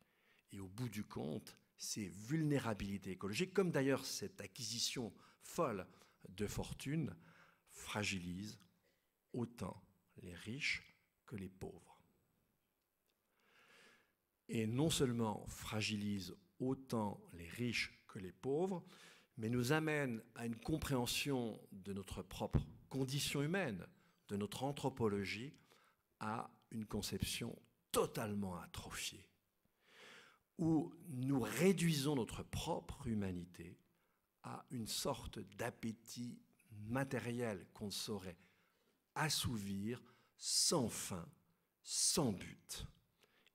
Et au bout du compte, ces vulnérabilités écologiques, comme d'ailleurs cette acquisition folle de fortune, fragilisent autant les riches que les pauvres. Et non seulement fragilisent autant les riches que les pauvres, mais nous amènent à une compréhension de notre propre condition humaine, de notre anthropologie, à une conception totalement atrophiée, où nous réduisons notre propre humanité à une sorte d'appétit matériel qu'on ne saurait assouvir sans fin, sans but,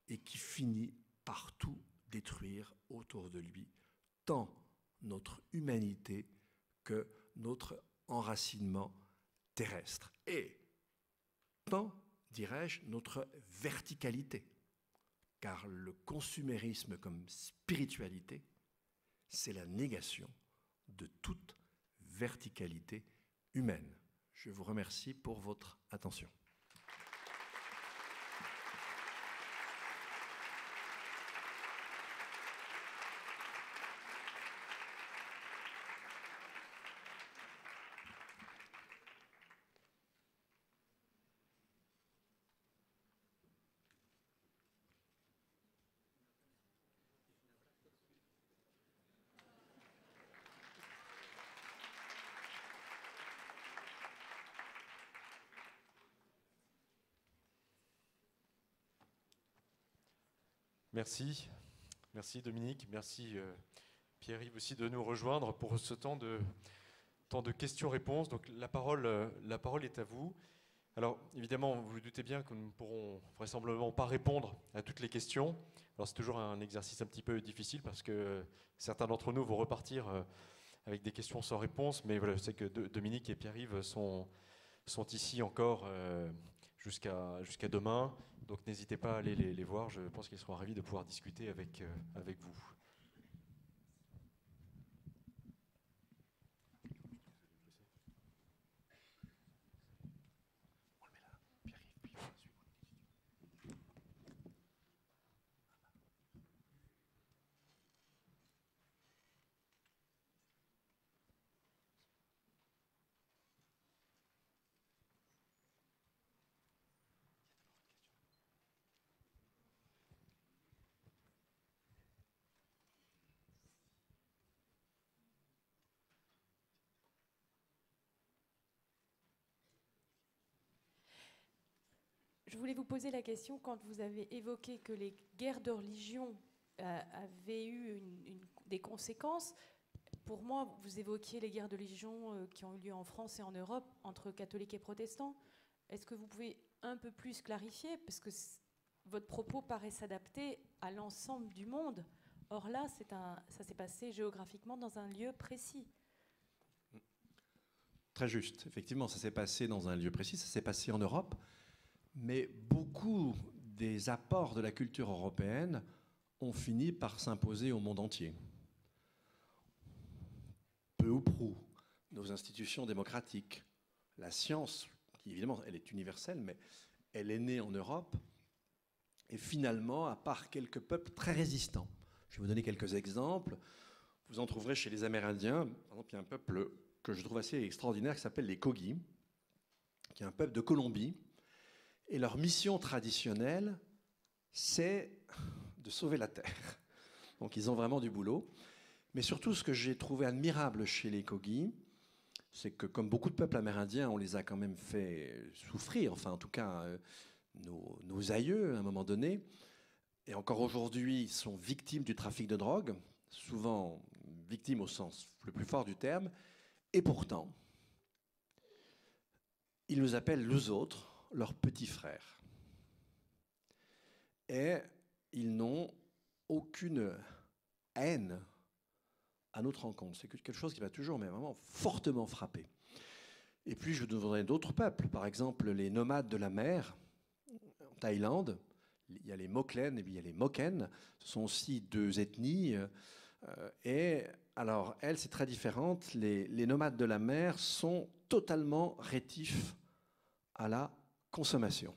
et qui finit par tout détruire autour de lui, tant notre humanité que notre enracinement terrestre, et tant, dirais-je, notre verticalité, car le consumérisme comme spiritualité, c'est la négation de toute verticalité humaine. Je vous remercie pour votre attention. Merci. Merci Dominique. Merci Pierre-Yves aussi de nous rejoindre pour ce temps de questions-réponses. Donc la parole est à vous. Alors évidemment, vous vous doutez bien que nous ne pourrons vraisemblablement pas répondre à toutes les questions. Alors c'est toujours un exercice un petit peu difficile parce que certains d'entre nous vont repartir avec des questions sans réponse. Mais voilà, je sais que Dominique et Pierre-Yves sont ici encore jusqu'à demain. Donc n'hésitez pas à aller les voir, je pense qu'ils seront ravis de pouvoir discuter avec vous. Je voulais vous poser la question, quand vous avez évoqué que les guerres de religion avaient eu des conséquences. Pour moi, vous évoquiez les guerres de religion qui ont eu lieu en France et en Europe entre catholiques et protestants. Est-ce que vous pouvez un peu plus clarifier, parce que votre propos paraît s'adapter à l'ensemble du monde. Or là, ça s'est passé géographiquement dans un lieu précis. Très juste. Effectivement, ça s'est passé dans un lieu précis, ça s'est passé en Europe. Mais beaucoup des apports de la culture européenne ont fini par s'imposer au monde entier. Peu ou prou, nos institutions démocratiques, la science, qui évidemment elle est universelle, mais elle est née en Europe, et finalement, à part quelques peuples très résistants. Je vais vous donner quelques exemples. Vous en trouverez chez les Amérindiens. Par exemple, il y a un peuple que je trouve assez extraordinaire qui s'appelle les Kogi, qui est un peuple de Colombie. Et leur mission traditionnelle, c'est de sauver la terre. Donc ils ont vraiment du boulot. Mais surtout, ce que j'ai trouvé admirable chez les Kogi, c'est que comme beaucoup de peuples amérindiens, on les a quand même fait souffrir, enfin en tout cas nos aïeux à un moment donné, et encore aujourd'hui, ils sont victimes du trafic de drogue, souvent victimes au sens le plus fort du terme, et pourtant, ils nous appellent nous autres, leurs petits frères. Et ils n'ont aucune haine à notre rencontre. C'est quelque chose qui m'a toujours, mais vraiment fortement frappé. Et puis, je vous donnerai d'autres peuples. Par exemple, les nomades de la mer, en Thaïlande, Il y a les Moklen et puis il y a les Moken. Ce sont aussi deux ethnies. Et alors, elles, c'est très différente. Les nomades de la mer sont totalement rétifs à la consommation.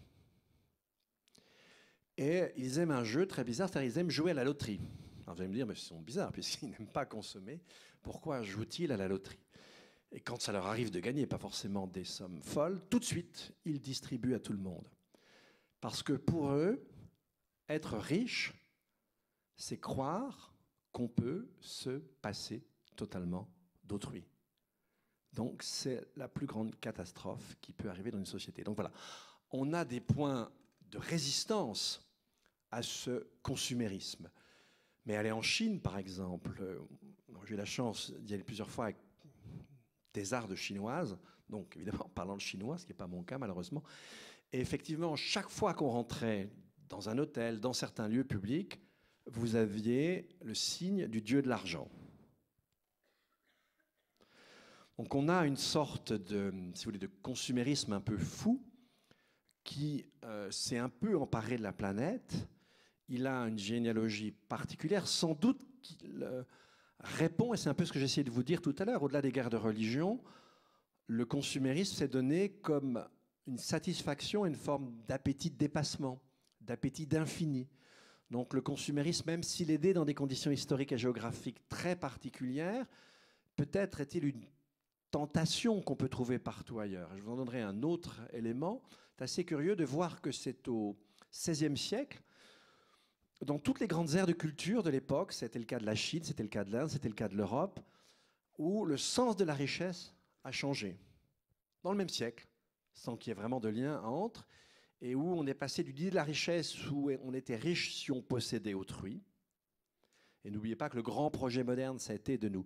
Et ils aiment un jeu très bizarre, c'est-à-dire ils aiment jouer à la loterie. Alors vous allez me dire, mais ils sont bizarres, puisqu'ils n'aiment pas consommer. Pourquoi jouent-ils à la loterie? Et quand ça leur arrive de gagner, pas forcément des sommes folles, tout de suite, ils distribuent à tout le monde. Parce que pour eux, être riche, c'est croire qu'on peut se passer totalement d'autrui. Donc c'est la plus grande catastrophe qui peut arriver dans une société. Donc voilà, on a des points de résistance à ce consumérisme. Mais aller en Chine, par exemple, j'ai eu la chance d'y aller plusieurs fois avec des arts de chinoises, donc évidemment en parlant le chinois, ce qui n'est pas mon cas malheureusement. Et effectivement, chaque fois qu'on rentrait dans un hôtel, dans certains lieux publics, vous aviez le signe du dieu de l'argent. Donc on a une sorte de, si vous voulez, de consumérisme un peu fou qui s'est un peu emparé de la planète. Il a une généalogie particulière, sans doute qu'il répond, et c'est un peu ce que j'essayais de vous dire tout à l'heure, au-delà des guerres de religion, le consumérisme s'est donné comme une satisfaction, une forme d'appétit de dépassement, d'appétit d'infini. Donc le consumérisme, même s'il est né dans des conditions historiques et géographiques très particulières, peut-être est-il une tentation qu'on peut trouver partout ailleurs. Je vous en donnerai un autre élément. C'est assez curieux de voir que c'est au XVIe siècle, dans toutes les grandes aires de culture de l'époque, c'était le cas de la Chine, c'était le cas de l'Inde, c'était le cas de l'Europe, où le sens de la richesse a changé. Dans le même siècle, sans qu'il y ait vraiment de lien entre, et où on est passé du dit de la richesse où on était riche si on possédait autrui. Et n'oubliez pas que le grand projet moderne, ça a été de nous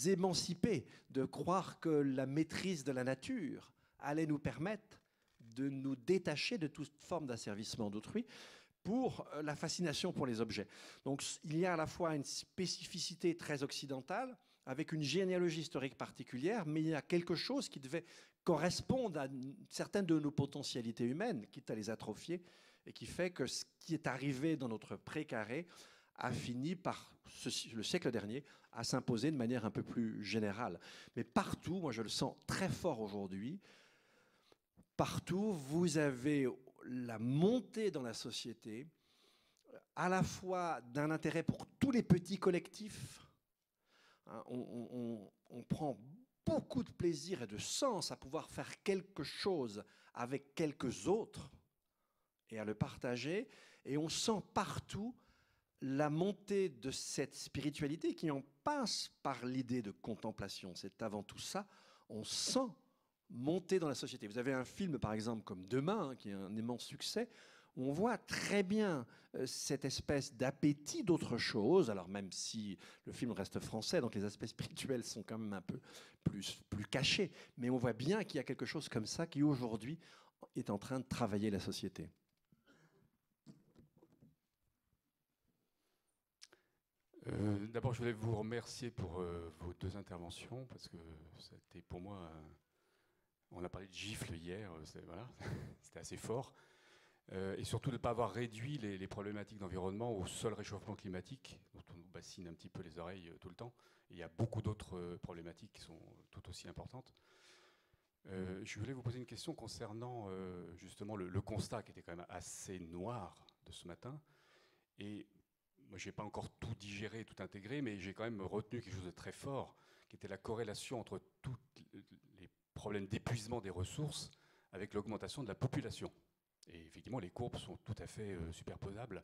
émanciper, de croire que la maîtrise de la nature allait nous permettre de nous détacher de toute forme d'asservissement d'autrui pour la fascination pour les objets. Donc il y a à la fois une spécificité très occidentale, avec une généalogie historique particulière, mais il y a quelque chose qui devait correspondre à certaines de nos potentialités humaines, quitte à les atrophier, et qui fait que ce qui est arrivé dans notre précaré a fini par, le siècle dernier, à s'imposer de manière un peu plus générale. Mais partout, moi je le sens très fort aujourd'hui, partout vous avez la montée dans la société, à la fois d'un intérêt pour tous les petits collectifs. On prend beaucoup de plaisir et de sens à pouvoir faire quelque chose avec quelques autres et à le partager. Et on sent partout la montée de cette spiritualité qui en passe par l'idée de contemplation. C'est avant tout ça, on sent monter dans la société. Vous avez un film, par exemple, comme Demain, qui est un immense succès, où on voit très bien cette espèce d'appétit d'autre chose, alors même si le film reste français, donc les aspects spirituels sont quand même un peu plus cachés, mais on voit bien qu'il y a quelque chose comme ça qui, aujourd'hui, est en train de travailler la société. D'abord, je voulais vous remercier pour vos deux interventions, parce que c'était pour moi... on a parlé de gifle hier, voilà, c'était assez fort. Et surtout de ne pas avoir réduit les problématiques d'environnement au seul réchauffement climatique, dont on nous bassine un petit peu les oreilles tout le temps. Et il y a beaucoup d'autres problématiques qui sont tout aussi importantes. Je voulais vous poser une question concernant justement le constat qui était quand même assez noir de ce matin. Et moi, je n'ai pas encore tout digéré, tout intégré, mais j'ai quand même retenu quelque chose de très fort, qui était la corrélation entre tous les problèmes d'épuisement des ressources avec l'augmentation de la population. Et effectivement, les courbes sont tout à fait superposables.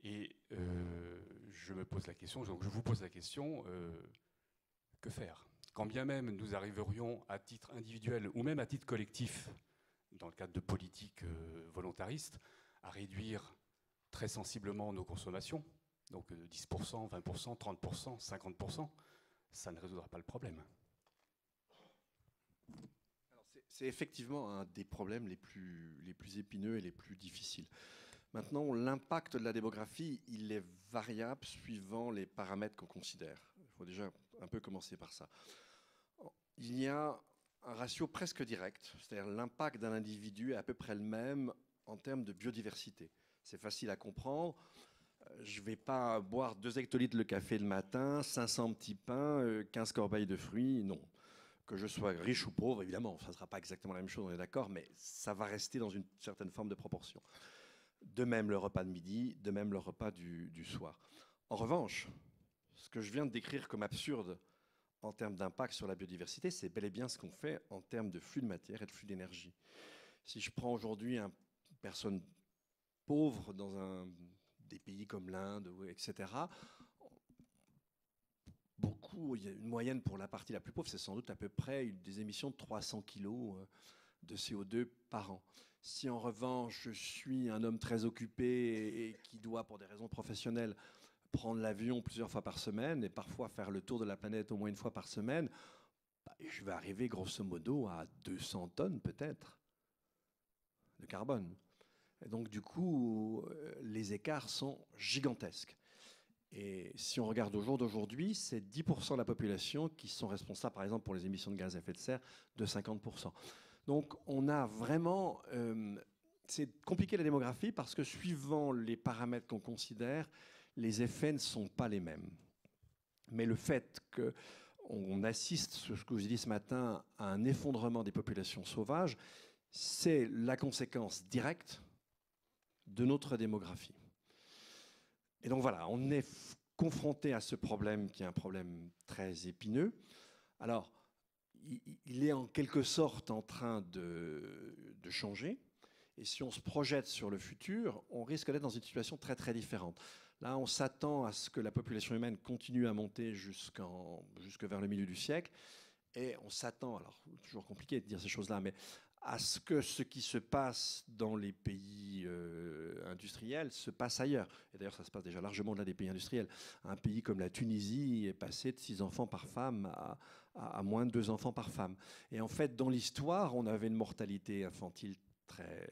Et je me pose la question, donc je vous pose la question, que faire? Quand bien même nous arriverions à titre individuel ou même à titre collectif, dans le cadre de politiques volontaristes, à réduire très sensiblement nos consommations, donc 10%, 20%, 30%, 50%, ça ne résoudra pas le problème. C'est effectivement un des problèmes les plus épineux et les plus difficiles. Maintenant, l'impact de la démographie, il est variable suivant les paramètres qu'on considère. Il faut déjà un peu commencer par ça. Il y a un ratio presque direct, c'est-à-dire l'impact d'un individu est à peu près le même en termes de biodiversité. C'est facile à comprendre. Je ne vais pas boire 2 hectolitres le café le matin, 500 petits pains, 15 corbeilles de fruits, non. Que je sois riche ou pauvre, évidemment, ça ne sera pas exactement la même chose, on est d'accord, mais ça va rester dans une certaine forme de proportion. De même le repas de midi, de même le repas du soir. En revanche, ce que je viens de décrire comme absurde en termes d'impact sur la biodiversité, c'est bel et bien ce qu'on fait en termes de flux de matière et de flux d'énergie. Si je prends aujourd'hui une personne pauvre dans des pays comme l'Inde, etc., il y a une moyenne pour la partie la plus pauvre, c'est sans doute à peu près des émissions de 300 kg de CO2 par an. Si en revanche, je suis un homme très occupé et qui doit, pour des raisons professionnelles, prendre l'avion plusieurs fois par semaine et parfois faire le tour de la planète au moins une fois par semaine, je vais arriver grosso modo à 200 tonnes peut-être de carbone. Et donc du coup, les écarts sont gigantesques. Et si on regarde au jour d'aujourd'hui, c'est 10% de la population qui sont responsables, par exemple, pour les émissions de gaz à effet de serre, de 50%. Donc on a vraiment... c'est compliqué la démographie parce que suivant les paramètres qu'on considère, les effets ne sont pas les mêmes. Mais le fait qu'on assiste, ce que je vous ai dit ce matin, à un effondrement des populations sauvages, c'est la conséquence directe de notre démographie. Et donc voilà, on est confronté à ce problème qui est un problème très épineux. Alors, il est en quelque sorte en train de changer. Et si on se projette sur le futur, on risque d'être dans une situation très très différente. Là, on s'attend à ce que la population humaine continue à monter jusque vers le milieu du siècle. Et on s'attend, alors toujours compliqué de dire ces choses-là, mais à ce que ce qui se passe dans les pays industriels se passe ailleurs. Et d'ailleurs, ça se passe déjà largement au-delà des pays industriels. Un pays comme la Tunisie est passé de 6 enfants par femme à moins de 2 enfants par femme. Et en fait, dans l'histoire, on avait une mortalité infantile très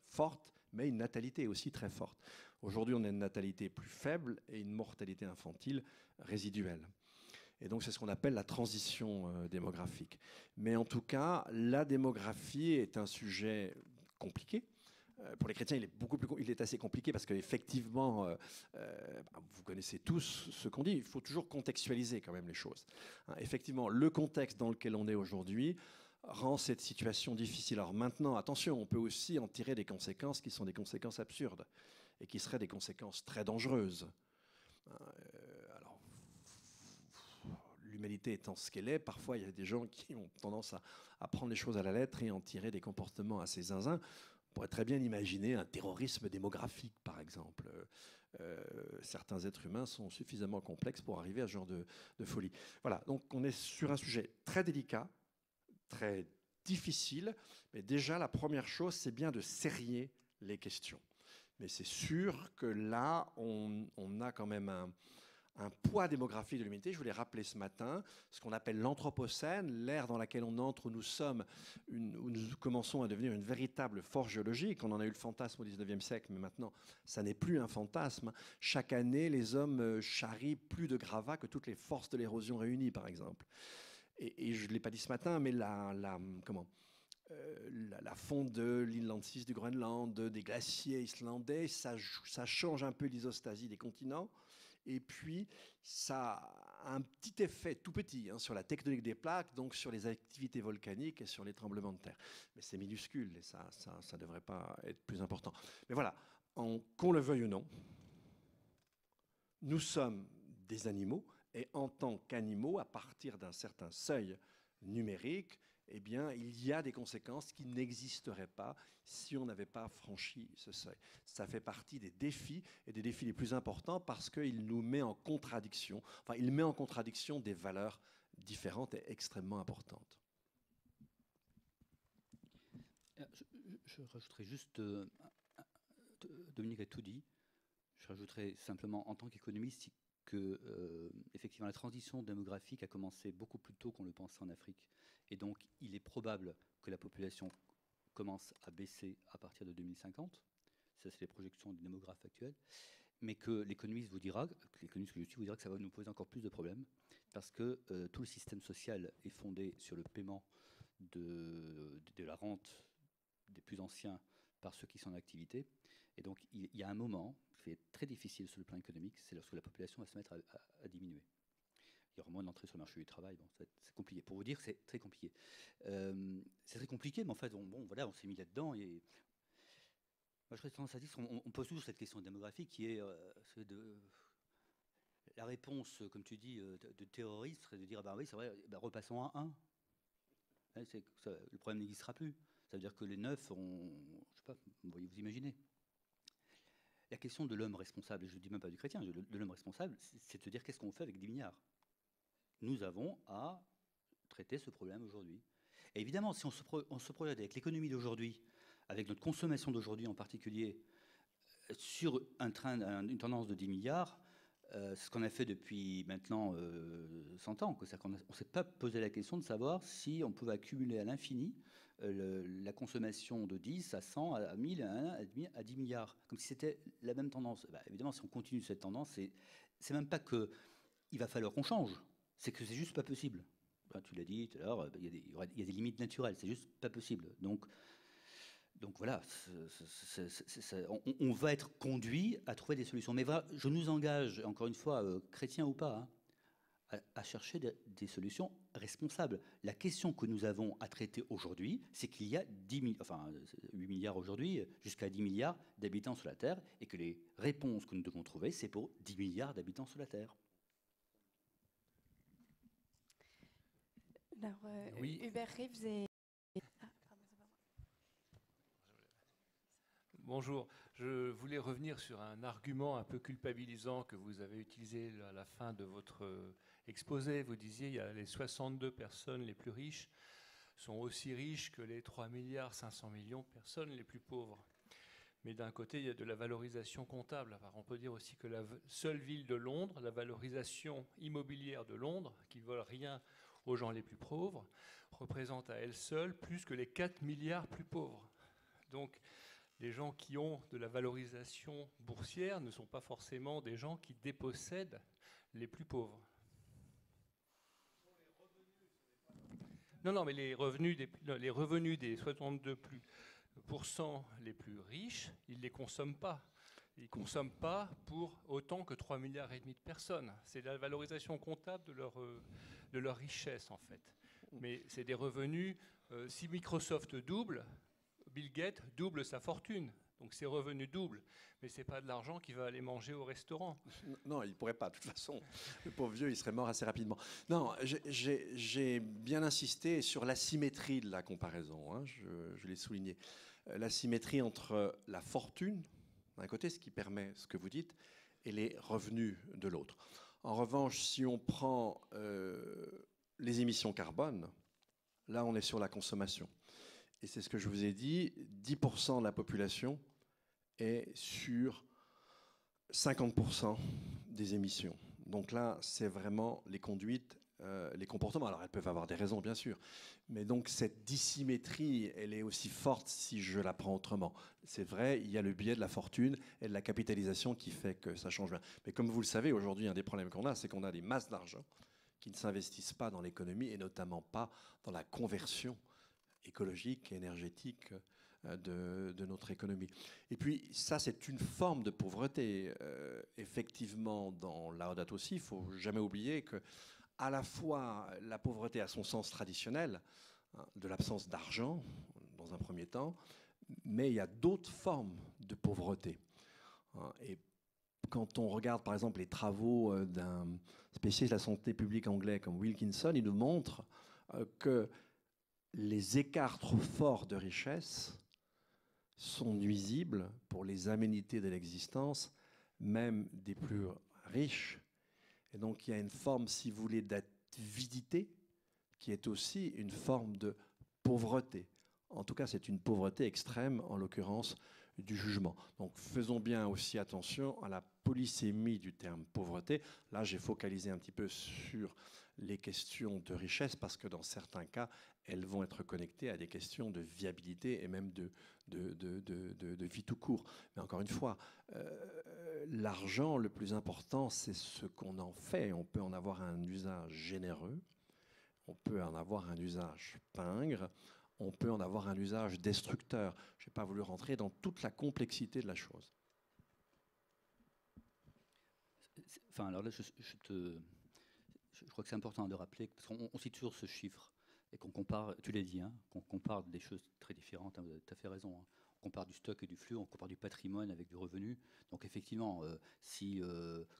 forte, mais une natalité aussi très forte. Aujourd'hui, on a une natalité plus faible et une mortalité infantile résiduelle. Et donc, c'est ce qu'on appelle la transition démographique. Mais en tout cas, la démographie est un sujet compliqué. Pour les chrétiens, il est assez compliqué parce qu'effectivement, vous connaissez tous ce qu'on dit, il faut toujours contextualiser quand même les choses. Effectivement, le contexte dans lequel on est aujourd'hui rend cette situation difficile. Alors maintenant, attention, on peut aussi en tirer des conséquences qui sont des conséquences absurdes et qui seraient des conséquences très dangereuses. L'humanité étant ce qu'elle est, parfois il y a des gens qui ont tendance à prendre les choses à la lettre et en tirer des comportements assez zinzins. On pourrait très bien imaginer un terrorisme démographique, par exemple. Certains êtres humains sont suffisamment complexes pour arriver à ce genre de folie. Voilà, donc on est sur un sujet très délicat, très difficile, mais déjà la première chose, c'est bien de serrer les questions. Mais c'est sûr que là, on a quand même un poids démographique de l'humanité. Je voulais rappeler ce matin ce qu'on appelle l'Anthropocène, l'ère dans laquelle on entre, où nous commençons à devenir une véritable force géologique. On en a eu le fantasme au XIXe siècle, mais maintenant, ça n'est plus un fantasme. Chaque année, les hommes charrient plus de gravats que toutes les forces de l'érosion réunies, par exemple. Et je ne l'ai pas dit ce matin, mais la fonte de l'inland sea du Groenland, des glaciers islandais, ça change un peu l'isostasie des continents. Et puis, ça a un petit effet tout petit sur la tectonique des plaques, donc sur les activités volcaniques et sur les tremblements de terre. Mais c'est minuscule et ça ne devrait pas être plus important. Mais voilà, qu'on le veuille ou non, nous sommes des animaux et en tant qu'animaux, à partir d'un certain seuil numérique, eh bien, il y a des conséquences qui n'existeraient pas si on n'avait pas franchi ce seuil. Ça fait partie des défis, et des défis les plus importants, parce qu'il nous met en contradiction, il met en contradiction des valeurs différentes et extrêmement importantes. Je rajouterai juste, Dominique a tout dit, je rajouterai simplement en tant qu'économiste que effectivement la transition démographique a commencé beaucoup plus tôt qu'on le pensait en Afrique. Et donc, il est probable que la population commence à baisser à partir de 2050. Ça, c'est les projections des démographes actuels. Mais que l'économiste vous dira, l'économiste que je suis vous dira que ça va nous poser encore plus de problèmes parce que tout le système social est fondé sur le paiement de la rente des plus anciens par ceux qui sont en activité. Et donc, il y a un moment qui est très difficile sur le plan économique, c'est lorsque la population va se mettre à diminuer. Il y aura moins d'entrée sur le marché du travail. Bon, c'est compliqué. Pour vous dire, c'est très compliqué. C'est très compliqué, mais en fait, on s'est mis là-dedans. Et moi, je serais tendance à dire qu'on pose toujours cette question démographique qui est la réponse, comme tu dis, de terroriste serait de dire, ah ben oui, c'est vrai, ben repassons à 1. Le problème n'existera plus. Ça veut dire que les 9 seront, je sais pas, vous imaginez. La question de l'homme responsable, et je ne dis même pas du chrétien, de l'homme responsable, c'est de se dire qu'est-ce qu'on fait avec 10 milliards. Nous avons à traiter ce problème aujourd'hui. Et évidemment, si on se projette avec l'économie d'aujourd'hui, avec notre consommation d'aujourd'hui en particulier, sur une tendance de 10 milliards, ce qu'on a fait depuis maintenant 100 ans. On ne s'est pas posé la question de savoir si on pouvait accumuler à l'infini la consommation de 10 à 100, à 1000, à 10 milliards, comme si c'était la même tendance. Bah, évidemment, si on continue cette tendance, c'est même pas qu'il va falloir qu'on change, c'est que c'est juste pas possible. Ben, tu l'as dit tout à l'heure, il y a des limites naturelles, c'est juste pas possible. Donc voilà, on va être conduit à trouver des solutions. Mais voilà, je nous engage, encore une fois, chrétiens ou pas, hein, à chercher des solutions responsables. La question que nous avons à traiter aujourd'hui, c'est qu'il y a 8 milliards aujourd'hui, jusqu'à 10 milliards d'habitants sur la Terre, et que les réponses que nous devons trouver, c'est pour 10 milliards d'habitants sur la Terre. Alors, oui. Hubert Reeves et... Bonjour, je voulais revenir sur un argument un peu culpabilisant que vous avez utilisé à la fin de votre exposé. Vous disiez qu'il y a les 62 personnes les plus riches sont aussi riches que les 3,5 milliards de personnes les plus pauvres. Mais d'un côté, il y a de la valorisation comptable. Alors, on peut dire aussi que la seule ville de Londres, la valorisation immobilière de Londres, qui ne vole rien aux gens les plus pauvres, représente à elle seule plus que les 4 milliards plus pauvres. Donc, les gens qui ont de la valorisation boursière ne sont pas forcément des gens qui dépossèdent les plus pauvres. Non, mais les revenus des 62% les plus riches, ils ne les consomment pas. Ils ne consomment pas pour autant que 3,5 milliards de personnes. C'est la valorisation comptable de leur richesse, en fait. Mais c'est des revenus, si Microsoft double, Bill Gates double sa fortune, donc ses revenus doublent, mais ce n'est pas de l'argent qu'il va aller manger au restaurant. Non, il ne pourrait pas, de toute façon. Le pauvre vieux, il serait mort assez rapidement. Non, j'ai bien insisté sur l'asymétrie de la comparaison, hein, je l'ai souligné. L'asymétrie entre la fortune, d'un côté, ce qui permet ce que vous dites, et les revenus de l'autre. En revanche, si on prend les émissions carbone, là, on est sur la consommation. Et c'est ce que je vous ai dit, 10% de la population est sur 50% des émissions. Donc là, c'est vraiment les conduites, les comportements. Alors, elles peuvent avoir des raisons, bien sûr. Mais donc, cette dissymétrie, elle est aussi forte si je la prends autrement. C'est vrai, il y a le biais de la fortune et de la capitalisation qui fait que ça change bien. Mais comme vous le savez, aujourd'hui, un des problèmes qu'on a, c'est qu'on a des masses d'argent qui ne s'investissent pas dans l'économie et notamment pas dans la conversion écologique, énergétique de notre économie. Et puis, ça, c'est une forme de pauvreté. Effectivement, dans Laudato Si, il ne faut jamais oublier que à la fois la pauvreté a son sens traditionnel, hein, de l'absence d'argent, dans un premier temps, mais il y a d'autres formes de pauvreté. Hein, et quand on regarde, par exemple, les travaux d'un spécialiste de la santé publique anglais comme Wilkinson, il nous montre que les écarts trop forts de richesse sont nuisibles pour les aménités de l'existence, même des plus riches. Et donc il y a une forme, si vous voulez, d'avidité qui est aussi une forme de pauvreté. En tout cas, c'est une pauvreté extrême, en l'occurrence du jugement. Donc faisons bien aussi attention à la polysémie du terme pauvreté. Là, j'ai focalisé un petit peu sur les questions de richesse parce que dans certains cas, elles vont être connectées à des questions de viabilité et même de vie tout court. Mais encore une fois, l'argent, le plus important, c'est ce qu'on en fait. On peut en avoir un usage généreux, on peut en avoir un usage pingre. on peut en avoir un usage destructeur. Je n'ai pas voulu rentrer dans toute la complexité de la chose. Enfin, alors là, je crois que c'est important de rappeler, parce qu'on cite toujours ce chiffre, et qu'on compare, tu l'as dit, hein, qu'on compare des choses très différentes, hein, vous avez tout à fait raison. Hein. On compare du stock et du flux, on compare du patrimoine avec du revenu. Donc effectivement, si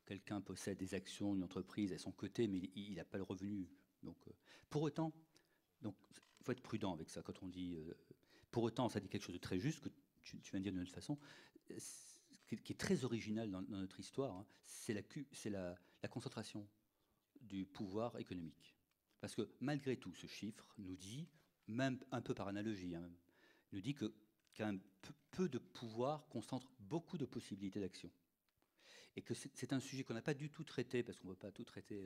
quelqu'un possède des actions d'une entreprise, elles sont cotées, mais il n'a pas le revenu. Donc, pour autant, il faut être prudent avec ça quand on dit... pour autant, ça dit quelque chose de très juste, que tu viens de dire d'une autre façon, qui est très original dans notre histoire, hein, c'est la concentration du pouvoir économique. Parce que malgré tout, ce chiffre nous dit, même un peu par analogie, hein, nous dit qu'un peu de pouvoir concentre beaucoup de possibilités d'action. Et que c'est un sujet qu'on n'a pas du tout traité, parce qu'on ne veut pas tout traiter,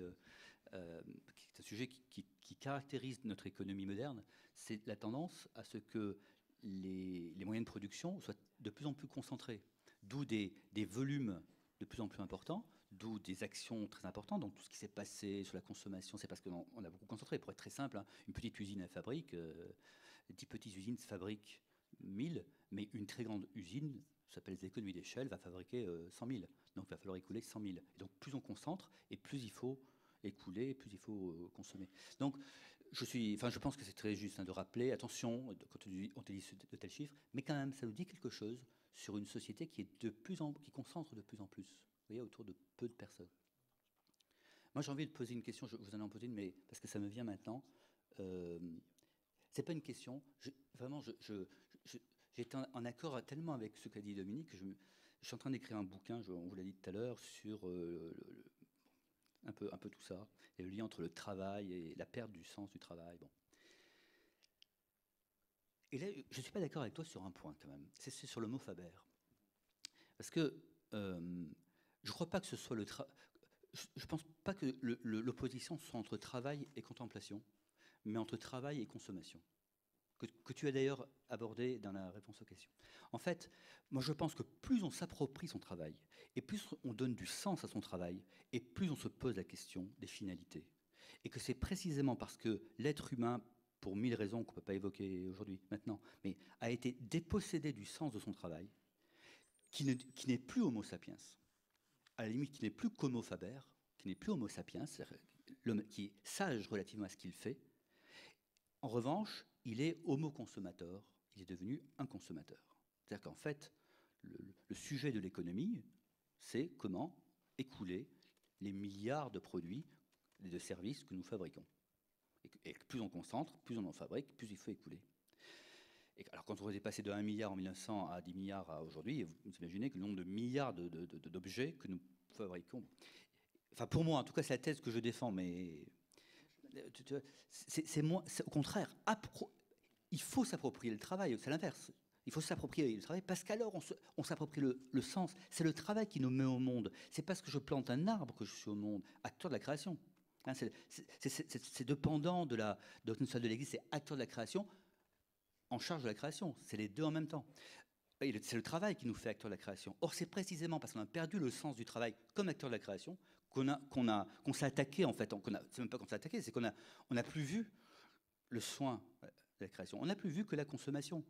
c'est un sujet qui caractérise notre économie moderne, c'est la tendance à ce que les moyens de production soient de plus en plus concentrés, d'où des volumes de plus en plus importants, d'où des actions très importantes. Donc tout ce qui s'est passé sur la consommation, c'est parce qu'on a beaucoup concentré. Pour être très simple, hein, une petite usine, elle fabrique, 10 petites usines fabriquent 1000, mais une très grande usine, ça s'appelle les économies d'échelle, va fabriquer 100 000. Donc il va falloir écouler 100 000. Et donc plus on concentre, et plus il faut écouler, plus il faut consommer. Donc je pense que c'est très juste, hein, de rappeler, attention, quand on te dit de tels chiffres, mais quand même, ça nous dit quelque chose sur une société qui concentre de plus en plus, vous voyez, autour de peu de personnes. Moi, j'ai envie de poser une question, je vous en ai posé une, mais parce que ça me vient maintenant. C'est pas une question, j'étais en accord tellement avec ce qu'a dit Dominique que je suis en train d'écrire un bouquin, on vous l'a dit tout à l'heure, sur un peu tout ça, et le lien entre le travail et la perte du sens du travail. Bon. Et là, je ne suis pas d'accord avec toi sur un point quand même, c'est sur le mot Faber. Parce que je crois pas que ce soit je pense pas que l'opposition soit entre travail et contemplation, mais entre travail et consommation, que tu as d'ailleurs abordé dans la réponse aux questions. En fait, moi je pense que plus on s'approprie son travail, et plus on donne du sens à son travail, et plus on se pose la question des finalités. Et que c'est précisément parce que l'être humain, pour 1000 raisons qu'on ne peut pas évoquer aujourd'hui, maintenant, mais a été dépossédé du sens de son travail, qui n'est plus Homo sapiens, à la limite qui n'est plus qu'Homo faber, qui n'est plus Homo sapiens, l'homme qui est sage relativement à ce qu'il fait. En revanche, il est homo consommateur, il est devenu un consommateur. C'est-à-dire qu'en fait, le sujet de l'économie, c'est comment écouler les milliards de produits et de services que nous fabriquons. Et plus on concentre, plus on en fabrique, plus il faut écouler. Et alors quand on est passé de 1 milliard en 1900 à 10 milliards à aujourd'hui, vous imaginez que le nombre de milliards d'objets que nous fabriquons... Enfin pour moi, en tout cas, c'est la thèse que je défends, mais... C'est au contraire, il faut s'approprier le travail, c'est l'inverse. Il faut s'approprier le travail parce qu'alors on s'approprie le sens. C'est le travail qui nous met au monde. C'est parce que je plante un arbre que je suis au monde, acteur de la création. Hein, c'est dépendant de la doctrine sociale de l'Église, c'est acteur de la création, en charge de la création. C'est les deux en même temps. C'est le travail qui nous fait acteur de la création. Or, c'est précisément parce qu'on a perdu le sens du travail comme acteur de la création qu'on s'est attaqué, en fait. C'est même pas qu'on s'est attaqué, c'est qu'on n'a plus vu le soin de la création. On n'a plus vu que la consommation.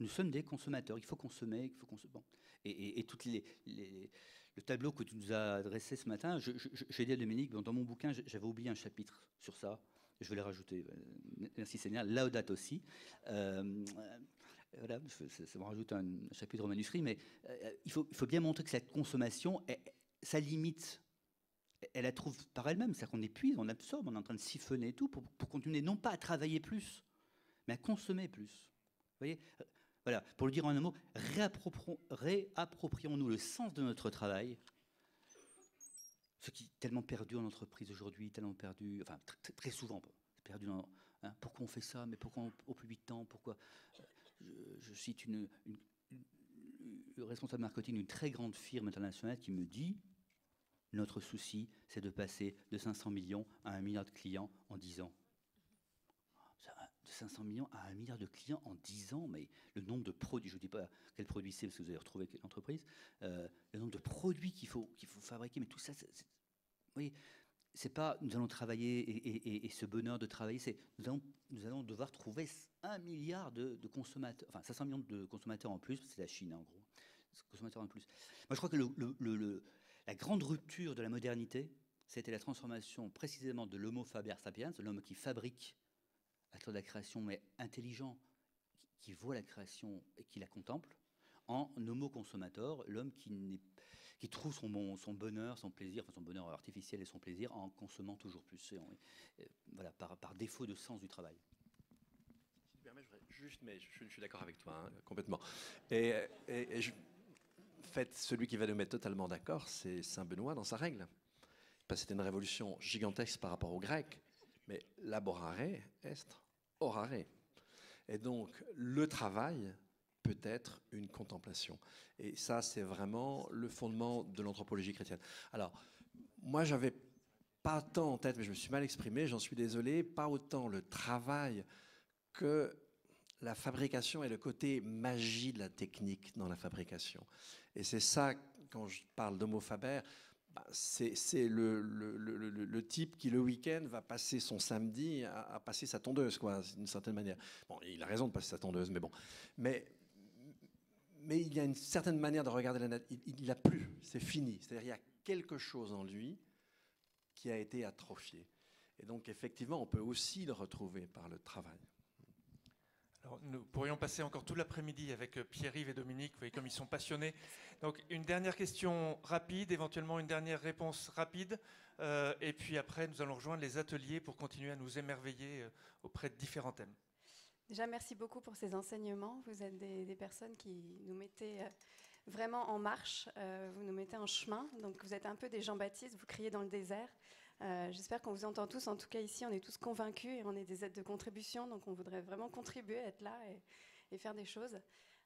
Nous sommes des consommateurs. Il faut consommer, il faut consommer. Bon. Et toutes le tableau que tu nous as adressé ce matin, j'ai dit à Dominique, dans mon bouquin, j'avais oublié un chapitre sur ça. Je vais les rajouter. Merci Seigneur. Laudato si. Voilà, ça me rajoute un chapitre au manuscrit, mais il faut bien montrer que cette consommation, sa limite, elle la trouve par elle-même. C'est-à-dire qu'on épuise, on absorbe, on est en train de siphonner et tout pour continuer non pas à travailler plus, mais à consommer plus. Vous voyez, voilà, pour le dire en un mot, réapproprions-nous le sens de notre travail, ce qui est tellement perdu en entreprise aujourd'hui, tellement perdu, enfin très souvent perdu dans... Hein, pourquoi on fait ça, mais pourquoi au plus vite temps, pourquoi... Je cite une responsable marketing d'une très grande firme internationale qui me dit « Notre souci, c'est de passer de 500 millions à 1 milliard de clients en 10 ans. » De 500 millions à 1 milliard de clients en 10 ans, mais le nombre de produits, je ne dis pas quel produit c'est parce que vous avez retrouvé l'entreprise, le nombre de produits qu'il faut fabriquer, mais tout ça, vous voyez, c'est pas nous allons travailler et ce bonheur de travailler, c'est nous allons devoir trouver 1 milliard de consommateurs, enfin 500 millions de consommateurs en plus, c'est la Chine en gros, consommateurs en plus. Moi je crois que la grande rupture de la modernité, c'était la transformation précisément de l'homo faber sapiens, l'homme qui fabrique à travers de la création, mais intelligent, qui voit la création et qui la contemple, en homo consommateur, l'homme qui trouve son bonheur, son plaisir, enfin son bonheur artificiel et son plaisir en consommant toujours plus, voilà, par défaut de sens du travail. Si tu permets, juste, mais je suis d'accord avec toi, hein, complètement. Et en fait, celui qui va nous mettre totalement d'accord, c'est Saint Benoît dans sa règle. Parce que c'était une révolution gigantesque par rapport aux Grecs, mais laborare est orare. Et donc, le travail peut être une contemplation. Et ça, c'est vraiment le fondement de l'anthropologie chrétienne. Alors, moi, j'avais pas tant en tête, mais je me suis mal exprimé, j'en suis désolé, pas autant le travail que la fabrication et le côté magie de la technique dans la fabrication. Et c'est ça, quand je parle d'homo faber, c'est le type qui, le week-end, va passer son samedi à passer sa tondeuse, quoi, d'une certaine manière. Bon, il a raison de passer sa tondeuse, mais bon. Mais il y a une certaine manière de regarder la nature. Il n'a plus, c'est fini. C'est-à-dire qu'il y a quelque chose en lui qui a été atrophié. Et donc, effectivement, on peut aussi le retrouver par le travail. Alors, nous pourrions passer encore tout l'après-midi avec Pierre-Yves et Dominique, vous voyez comme ils sont passionnés. Donc une dernière question rapide, éventuellement une dernière réponse rapide, et puis après nous allons rejoindre les ateliers pour continuer à nous émerveiller auprès de différents thèmes. Déjà, merci beaucoup pour ces enseignements. Vous êtes des personnes qui nous mettez vraiment en marche, vous nous mettez en chemin. Donc vous êtes un peu des Jean-Baptiste, vous criez dans le désert. J'espère qu'on vous entend tous. En tout cas, ici, on est tous convaincus et on est des aides de contribution. Donc, on voudrait vraiment contribuer, être là et faire des choses.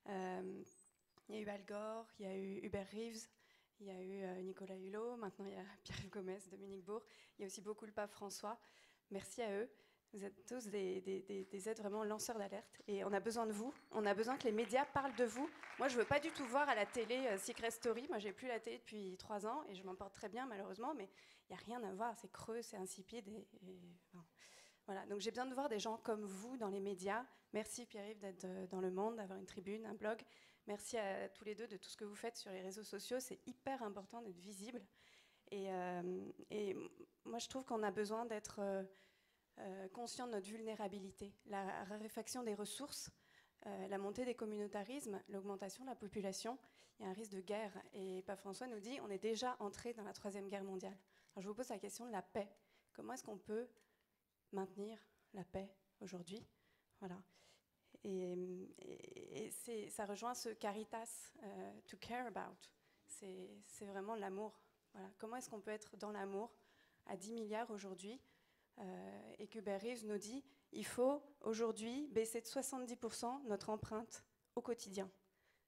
Il y a eu Al Gore, il y a eu Hubert Reeves, il y a eu Nicolas Hulot. Maintenant, il y a Pierre-Yves Gomez, Dominique Bourg. Il y a aussi beaucoup le pape François. Merci à eux. Vous êtes tous des aides vraiment lanceurs d'alerte. Et on a besoin de vous. On a besoin que les médias parlent de vous. Moi, je ne veux pas du tout voir à la télé Secret Story. Moi, je n'ai plus la télé depuis 3 ans et je m'en porte très bien, malheureusement. Mais il n'y a rien à voir. C'est creux, c'est insipide. Enfin, voilà. Donc, j'ai besoin de voir des gens comme vous dans les médias. Merci, Pierre-Yves, d'être dans Le Monde, d'avoir une tribune, un blog. Merci à tous les deux de tout ce que vous faites sur les réseaux sociaux. C'est hyper important d'être visible. Et moi, je trouve qu'on a besoin d'être... conscient de notre vulnérabilité, la raréfaction des ressources, la montée des communautarismes, l'augmentation de la population, il y a un risque de guerre. Et Pape François nous dit on est déjà entré dans la 3e guerre mondiale. Alors je vous pose la question de la paix. Comment est-ce qu'on peut maintenir la paix aujourd'hui? Voilà. Et ça rejoint ce caritas, to care about. C'est vraiment l'amour. Voilà. Comment est-ce qu'on peut être dans l'amour à 10 milliards aujourd'hui? Et que Hubert Reeves nous dit il faut aujourd'hui baisser de 70% notre empreinte au quotidien.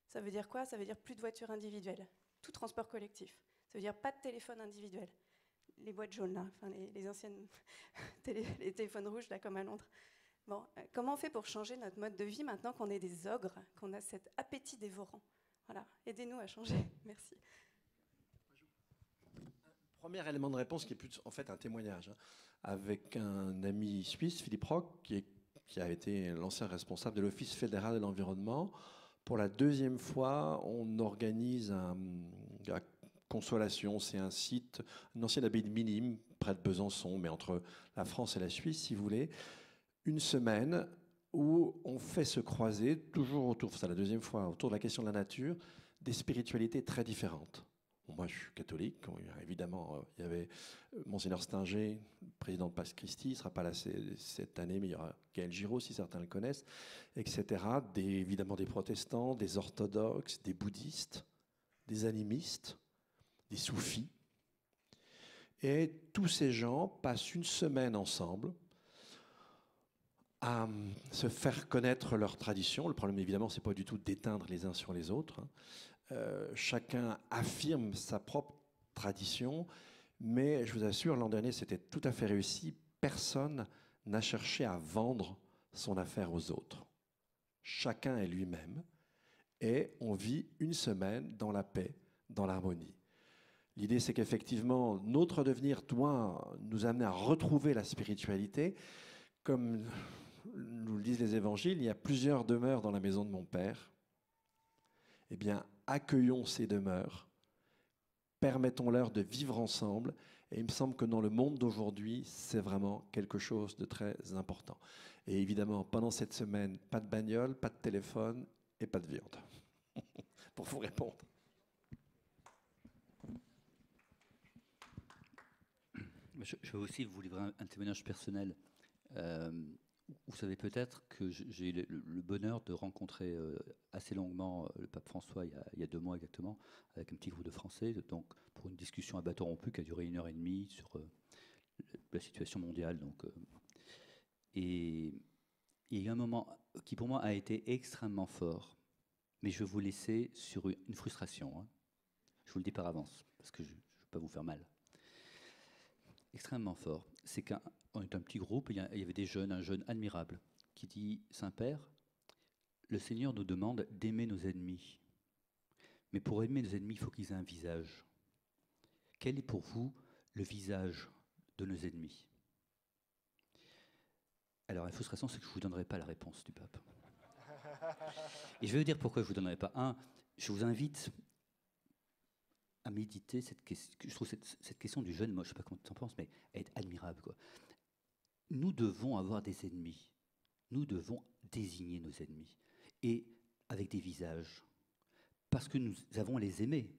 Ça veut dire quoi? Ça veut dire plus de voitures individuelles, tout transport collectif. Ça veut dire pas de téléphone individuel. Les boîtes jaunes là, enfin les anciennes les téléphones rouges là comme à Londres. Bon, comment on fait pour changer notre mode de vie maintenant qu'on est des ogres, qu'on a cet appétit dévorant? Voilà, aidez-nous à changer. Merci. Premier élément de réponse qui est plus en fait un témoignage, hein, avec un ami suisse, Philippe Roch, qui a été l'ancien responsable de l'Office fédéral de l'environnement. Pour la 2e fois, on organise la Consolation, c'est un site, une ancienne abbaye de Minime, près de Besançon, mais entre la France et la Suisse, si vous voulez, une semaine où on fait se croiser, toujours autour, c'est la 2e fois, autour de la question de la nature, des spiritualités très différentes. Moi, je suis catholique. Évidemment, il y avait Monseigneur Stinger, président de Pax Christi. Il ne sera pas là cette année, mais il y aura Gaël Giraud, si certains le connaissent, etc. Évidemment, des protestants, des orthodoxes, des bouddhistes, des animistes, des soufis. Et tous ces gens passent une semaine ensemble à se faire connaître leur tradition. Le problème, évidemment, ce n'est pas du tout d'éteindre les uns sur les autres, hein. Chacun affirme sa propre tradition, mais je vous assure, l'an dernier, c'était tout à fait réussi. Personne n'a cherché à vendre son affaire aux autres. Chacun est lui-même, et on vit une semaine dans la paix, dans l'harmonie. L'idée, c'est qu'effectivement, notre devenir doit nous amener à retrouver la spiritualité. Comme nous le disent les évangiles, il y a plusieurs demeures dans la maison de mon Père. Eh bien, accueillons ces demeures, permettons-leur de vivre ensemble. Et il me semble que dans le monde d'aujourd'hui, c'est vraiment quelque chose de très important. Et évidemment, pendant cette semaine, pas de bagnole, pas de téléphone et pas de viande, pour vous répondre. Je vais aussi vous livrer un témoignage personnel. Vous savez peut-être que j'ai eu le bonheur de rencontrer assez longuement le pape François il y a 2 mois exactement, avec un petit groupe de Français, donc pour une discussion à bâton rompu qui a duré 1h30 sur la situation mondiale. Et il y a eu un moment qui pour moi a été extrêmement fort, mais je vais vous laisser sur une frustration. Hein. Je vous le dis par avance, parce que je ne veux pas vous faire mal. Extrêmement fort. C'est qu'on est un petit groupe, il y avait des jeunes, un jeune admirable, qui dit « Saint-Père, le Seigneur nous demande d'aimer nos ennemis. Mais pour aimer nos ennemis, il faut qu'ils aient un visage. Quel est pour vous le visage de nos ennemis ?» Alors la frustration, c'est que je ne vous donnerai pas la réponse du pape. Et je vais vous dire pourquoi je ne vous donnerai pas. Je vous invite à méditer cette question. Je trouve cette question du jeune, moi je ne sais pas comment tu en penses, mais elle est admirable, quoi. Nous devons avoir des ennemis. Nous devons désigner nos ennemis. Et avec des visages. Parce que nous avons à les aimer.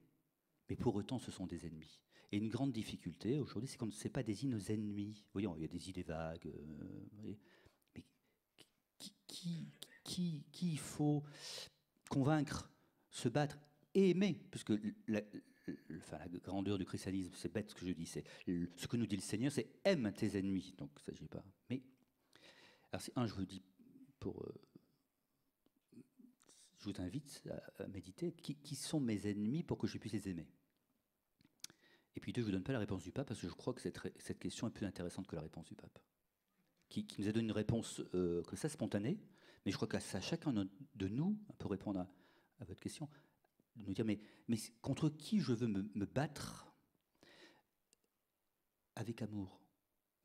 Mais pour autant, ce sont des ennemis. Et une grande difficulté aujourd'hui, c'est qu'on ne sait pas désigner nos ennemis. Voyons, il y a des idées vagues. Mais qui il faut convaincre, se battre et aimer? Parce que la grandeur du christianisme, c'est bête ce que je dis, c'est ce que nous dit le Seigneur, c'est aime tes ennemis. Donc ça, je ne sais pas. Mais alors, je vous dis je vous invite à méditer qui sont mes ennemis pour que je puisse les aimer. Et puis 2, je ne vous donne pas la réponse du pape parce que je crois que cette question est plus intéressante que la réponse du pape, qui nous a donné une réponse comme ça spontanée. Mais je crois qu'à chacun de nous peut répondre à votre question. De nous dire, mais contre qui je veux me battre avec amour?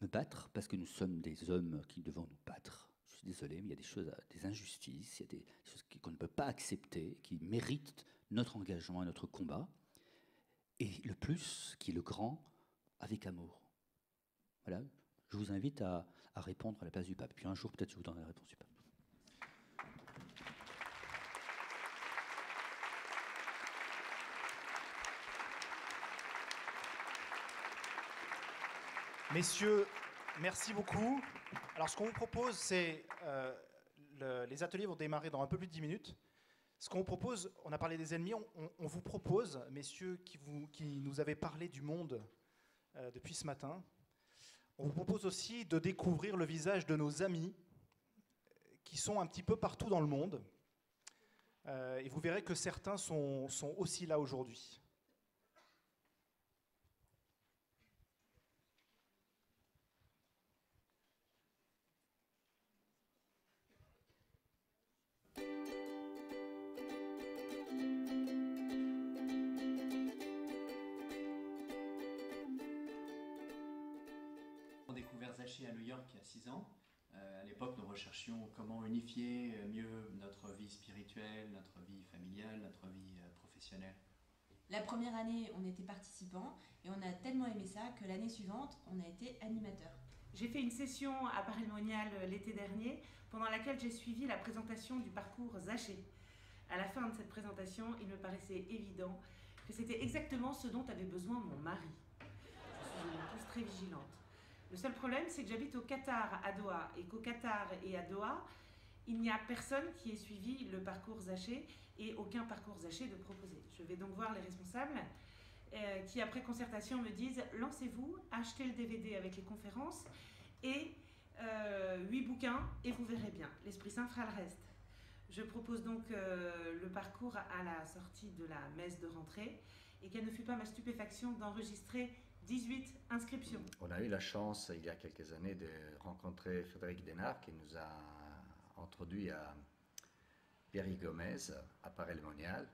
Me battre parce que nous sommes des hommes qui devons nous battre. Je suis désolé, mais il y a des choses, des injustices, il y a des choses qu'on ne peut pas accepter, qui méritent notre engagement et notre combat. Et le plus, qui est le grand, avec amour. Voilà, je vous invite à répondre à la place du pape. Puis un jour, peut-être, je vous donnerai la réponse du pape. Messieurs, merci beaucoup. Alors, ce qu'on vous propose, c'est... les ateliers vont démarrer dans un peu plus de 10 minutes. Ce qu'on vous propose, on a parlé des ennemis, on vous propose, messieurs qui nous avez parlé du monde depuis ce matin, on vous propose aussi de découvrir le visage de nos amis qui sont un petit peu partout dans le monde. Et vous verrez que certains sont aussi là aujourd'hui. À New York il y a 6 ans. À l'époque, nous recherchions comment unifier mieux notre vie spirituelle, notre vie familiale, notre vie professionnelle. La première année, on était participants et on a tellement aimé ça que l'année suivante, on a été animateur. J'ai fait une session à Paray-le-Monial l'été dernier pendant laquelle j'ai suivi la présentation du parcours Zaché. À la fin de cette présentation, il me paraissait évident que c'était exactement ce dont avait besoin mon mari. Je suis une épouse très vigilante. Le seul problème, c'est que j'habite au Qatar, à Doha, et qu'au Qatar et à Doha, il n'y a personne qui ait suivi le parcours Zaché et aucun parcours Zaché de proposer. Je vais donc voir les responsables qui, après concertation, me disent « Lancez-vous, achetez le DVD avec les conférences et 8 bouquins et vous verrez bien. L'Esprit Saint fera le reste. » Je propose donc le parcours à la sortie de la messe de rentrée et quelle ne fut pas ma stupéfaction d'enregistrer 18 inscriptions. On a eu la chance, il y a quelques années, de rencontrer Frédéric Denard, qui nous a introduit à Pierre Gomez, à Paray-le-Monial.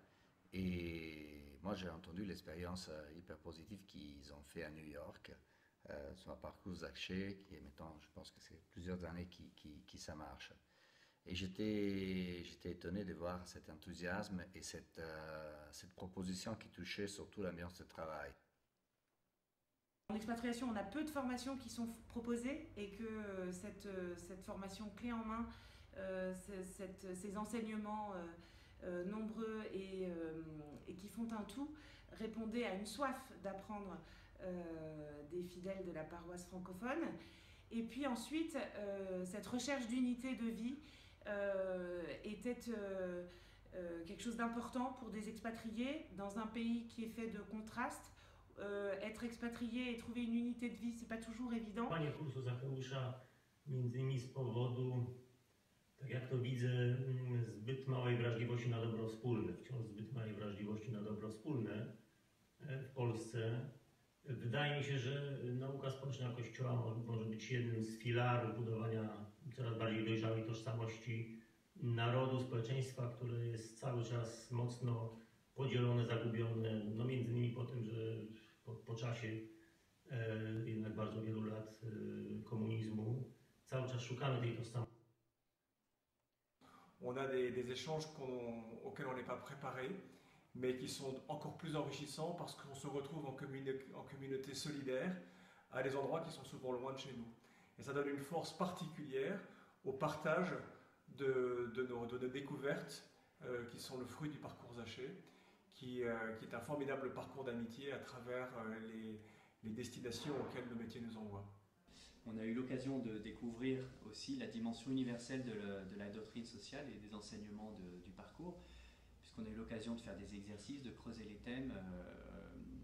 Et moi, j'ai entendu l'expérience hyper positive qu'ils ont fait à New York, sur un parcours Zaché, qui est maintenant, je pense que c'est plusieurs années qui ça marche. Et j'étais étonné de voir cet enthousiasme et cette proposition qui touchait surtout l'ambiance de travail. En expatriation, on a peu de formations qui sont proposées et que cette formation clé en main, ces enseignements nombreux et qui font un tout, répondaient à une soif d'apprendre des fidèles de la paroisse francophone. Et puis ensuite, cette recherche d'unité de vie était quelque chose d'important pour des expatriés dans un pays qui est fait de contrastes. Être expatrié et trouver une unité de vie, c'est pas toujours évident. Panie kursu Zacheusza między innymi z powodu, tak jak to widzę, zbyt małej wrażliwości na dobro wspólne, wciąż zbyt małej wrażliwości na dobro wspólne w Polsce. Wydaje mi się, że nauka społeczna Kościoła może być jednym z filarów budowania coraz bardziej dojrzałej tożsamości narodu, społeczeństwa, które jest cały czas mocno podzielone, zagubione, no między innymi po tym, że po czasie jednak bardzo wielu lat komunizmu cały czas szukamy tej tożsamości. On a des échanges auxquels on n'est pas préparé, mais qui sont encore plus enrichissants parce qu'on se retrouve en communauté solidaire à des endroits qui sont souvent loin de chez nous. Et ça donne une force particulière au partage de nos découvertes qui sont le fruit du parcours Zaché, qui est un formidable parcours d'amitié à travers les destinations auxquelles le métier nous envoie. On a eu l'occasion de découvrir aussi la dimension universelle de la doctrine sociale et des enseignements du parcours, puisqu'on a eu l'occasion de faire des exercices, de creuser les thèmes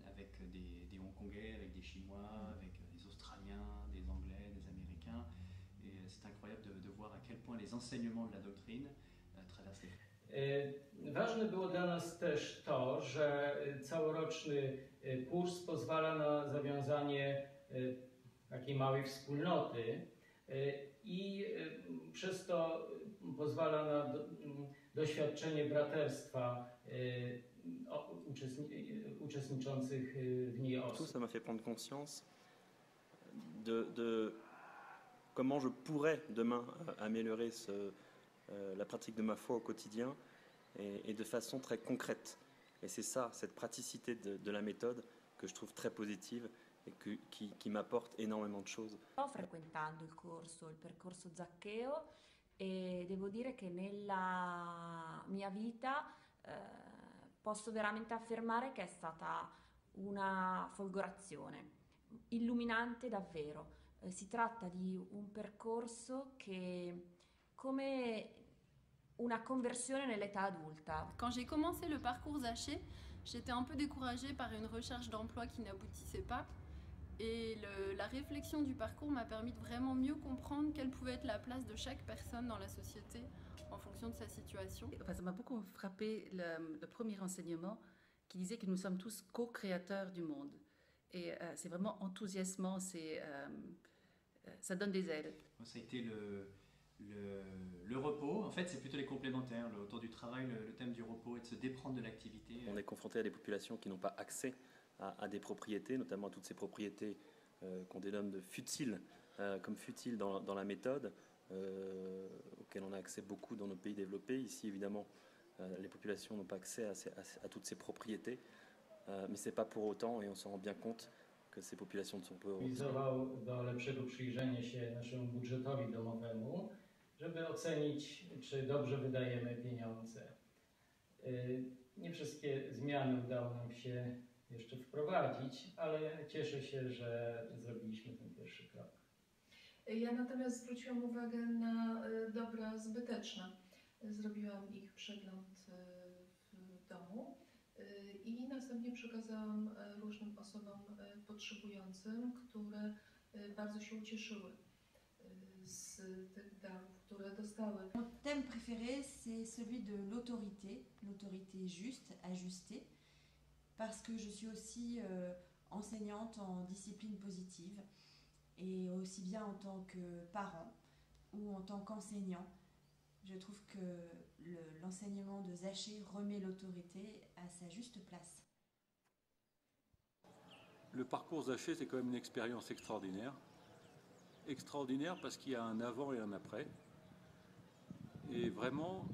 avec des Hongkongais, avec des Chinois, avec des Australiens, des Anglais, des Américains. Et c'est incroyable de voir à quel point les enseignements de la doctrine traversent les... Ważne było dla nas też to, że całoroczny kurs pozwala na zawiązanie takiej małej wspólnoty i przez to pozwala na doświadczenie braterstwa uczestniczących w niej osób. Ça m'a fait prendre conscience de comment je pourrais demain améliorer la pratique de ma foi au quotidien et de façon très concrète. Et c'est ça, cette praticité de la méthode que je trouve très positive et qui m'apporte énormément de choses. Sto frequentando il percorso Zaccheo e devo dire che nella mia vita posso veramente affermare che è stata una folgorazione, illuminante davvero. Si tratta di un percorso che come una conversione nell'età adulta. Quand j'ai commencé le parcours Zaché, j'étais un peu découragée par une recherche d'emploi qui n'aboutissait pas. Et la réflexion du parcours m'a permis de vraiment mieux comprendre quelle pouvait être la place de chaque personne dans la société en fonction de sa situation. Enfin, ça m'a beaucoup frappé le premier enseignement qui disait que nous sommes tous co-créateurs du monde. Et c'est vraiment enthousiasmant, ça donne des ailes. Ça a été le repos. En fait, c'est plutôt les complémentaires. Autour du travail, le thème du repos et de se déprendre de l'activité. On est confronté à des populations qui n'ont pas accès à des propriétés, notamment à toutes ces propriétés qu'on dénomme de futiles, comme futiles dans la méthode, auxquelles on a accès beaucoup dans nos pays développés. Ici, évidemment, les populations n'ont pas accès à toutes ces propriétés, mais ce n'est pas pour autant, et on s'en rend bien compte, que ces populations ne sont pas heureuses. Do lepszego przyjrzenia się naszemu budżetowi domowemu, żeby ocenić, czy dobrze wydajemy pieniądze. Nie wszystkie zmiany udało nam się jeszcze wprowadzić, ale cieszę się, że zrobiliśmy ten pierwszy krok. Ja natomiast zwróciłam uwagę na dobra zbyteczne. Zrobiłam ich przegląd w domu i następnie przekazałam różnym osobom potrzebującym, które bardzo się ucieszyły z tych darów, które dostały. Mon thème préféré, c'est celui de l'autorité, l'autorité juste, ajustée, parce que je suis aussi enseignante en discipline positive, et aussi bien en tant que parent ou en tant qu'enseignant. Je trouve que l'enseignement de Zaché remet l'autorité à sa juste place. Le parcours Zaché, c'est quand même une expérience extraordinaire. Extraordinaire parce qu'il y a un avant et un après. Et vraiment,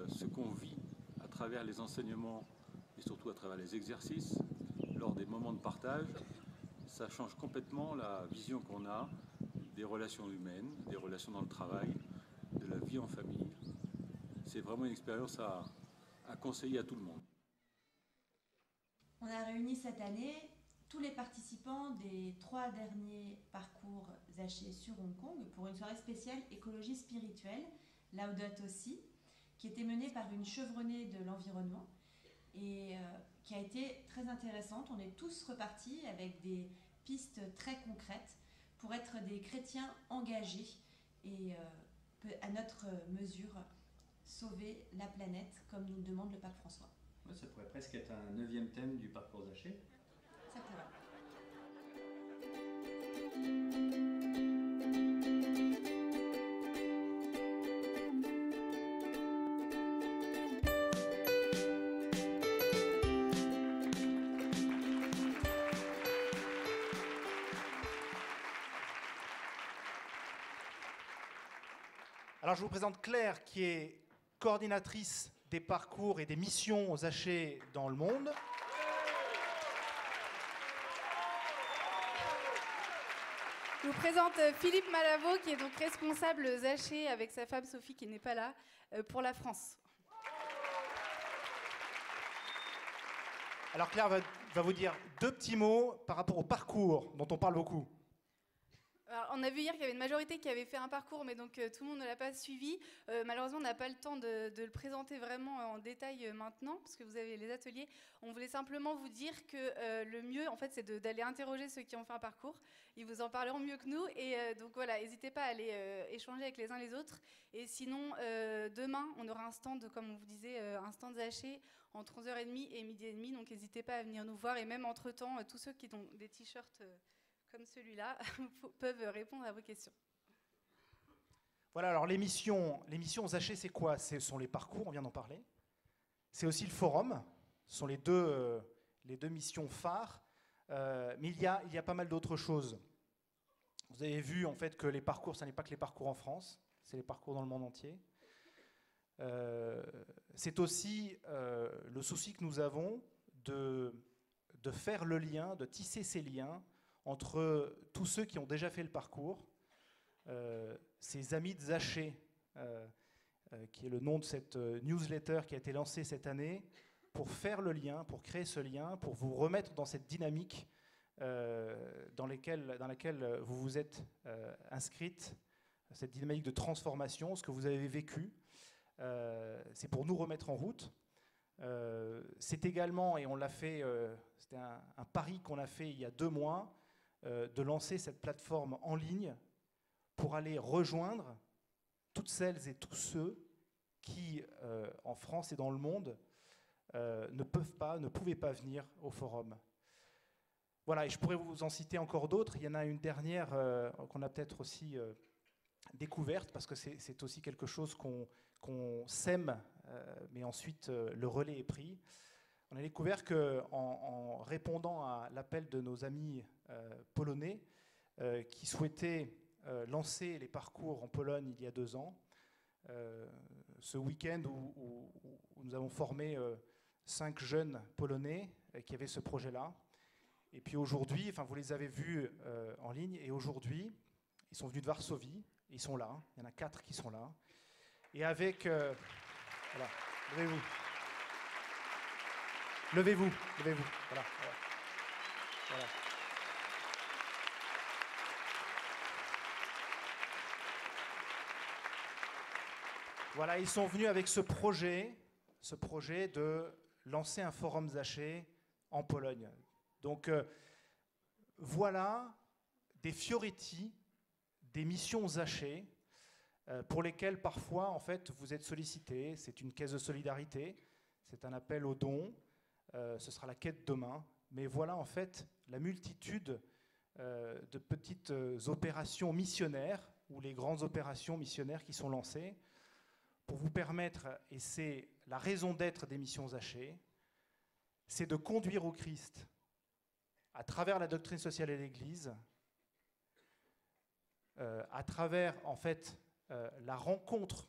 ce qu'on vit à travers les enseignements et surtout à travers les exercices, lors des moments de partage, ça change complètement la vision qu'on a des relations humaines, des relations dans le travail, de la vie en famille. C'est vraiment une expérience à conseiller à tout le monde. On a réuni cette année tous les participants des 3 derniers parcours Zaché sur Hong Kong pour une soirée spéciale écologie spirituelle, Laudato Si, qui était menée par une chevronnée de l'environnement et qui a été très intéressante. On est tous repartis avec des pistes très concrètes pour être des chrétiens engagés et à notre mesure sauver la planète comme nous le demande le pape François. Ouais, ça pourrait presque être un 9e thème du parcours Zaché. Ça pourrait. Alors je vous présente Claire qui est coordinatrice des parcours et des missions Zaché dans le monde. Je vous présente Philippe Malavo qui est donc responsable Zaché avec sa femme Sophie qui n'est pas là pour la France. Alors Claire va vous dire 2 petits mots par rapport au parcours dont on parle beaucoup. Alors, on a vu hier qu'il y avait une majorité qui avait fait un parcours, mais donc tout le monde ne l'a pas suivi. Malheureusement, on n'a pas le temps de le présenter vraiment en détail maintenant, parce que vous avez les ateliers. On voulait simplement vous dire que le mieux, en fait, c'est d'aller interroger ceux qui ont fait un parcours. Ils vous en parleront mieux que nous. Et donc voilà, n'hésitez pas à aller échanger avec les uns les autres. Et sinon, demain, on aura un stand, comme on vous disait, un stand Zaché entre 11h30 et 12h30. Donc n'hésitez pas à venir nous voir. Et même entre-temps, tous ceux qui ont des t-shirts comme celui-là, peuvent répondre à vos questions. Voilà, alors les missions Zaché, c'est quoi? Ce sont les parcours, on vient d'en parler. C'est aussi le forum, ce sont les deux missions phares. Mais il y a pas mal d'autres choses. Vous avez vu en fait que les parcours, ce n'est pas que les parcours en France, c'est les parcours dans le monde entier. C'est aussi le souci que nous avons de faire le lien, de tisser ces liens entre tous ceux qui ont déjà fait le parcours, ces amis de Zaché, qui est le nom de cette newsletter qui a été lancée cette année, pour faire le lien, pour créer ce lien, pour vous remettre dans cette dynamique dans laquelle vous vous êtes inscrite, cette dynamique de transformation, ce que vous avez vécu. C'est pour nous remettre en route. C'est également, et on l'a fait, c'était un pari qu'on a fait il y a 2 mois, de lancer cette plateforme en ligne pour aller rejoindre toutes celles et tous ceux qui, en France et dans le monde, ne pouvaient pas venir au forum. Voilà, et je pourrais vous en citer encore d'autres. Il y en a une dernière qu'on a peut-être aussi découverte, parce que c'est aussi quelque chose qu'on sème, mais ensuite le relais est pris. On a découvert qu'en répondant à l'appel de nos amis polonais qui souhaitaient lancer les parcours en Pologne il y a 2 ans, ce week-end où nous avons formé 5 jeunes Polonais qui avaient ce projet-là. Et puis aujourd'hui, vous les avez vus en ligne, et aujourd'hui, ils sont venus de Varsovie, ils sont là, il y en a 4 qui sont là. Et avec... voilà, levez-vous. Levez-vous, levez-vous. Voilà, voilà. Voilà. Voilà, ils sont venus avec ce projet de lancer un forum Zaché en Pologne. Donc voilà des fioretti, des missions Zaché pour lesquelles parfois en fait vous êtes sollicités. C'est une caisse de solidarité, c'est un appel aux dons. Ce sera la quête demain. Mais voilà en fait la multitude de petites opérations missionnaires ou les grandes opérations missionnaires qui sont lancées pour vous permettre, et c'est la raison d'être des missions Zaché, c'est de conduire au Christ à travers la doctrine sociale et l'Église, à travers en fait la rencontre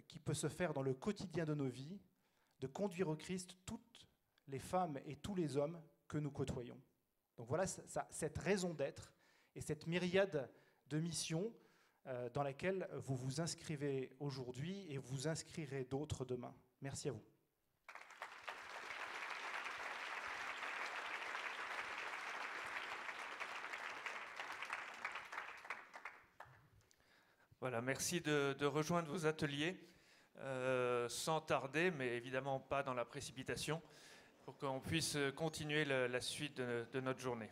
qui peut se faire dans le quotidien de nos vies, de conduire au Christ toutes les femmes et tous les hommes que nous côtoyons. Donc voilà cette raison d'être et cette myriade de missions dans laquelle vous vous inscrivez aujourd'hui et vous inscrirez d'autres demain. Merci à vous. Voilà, merci de rejoindre vos ateliers sans tarder, mais évidemment pas dans la précipitation, pour qu'on puisse continuer la suite de notre journée.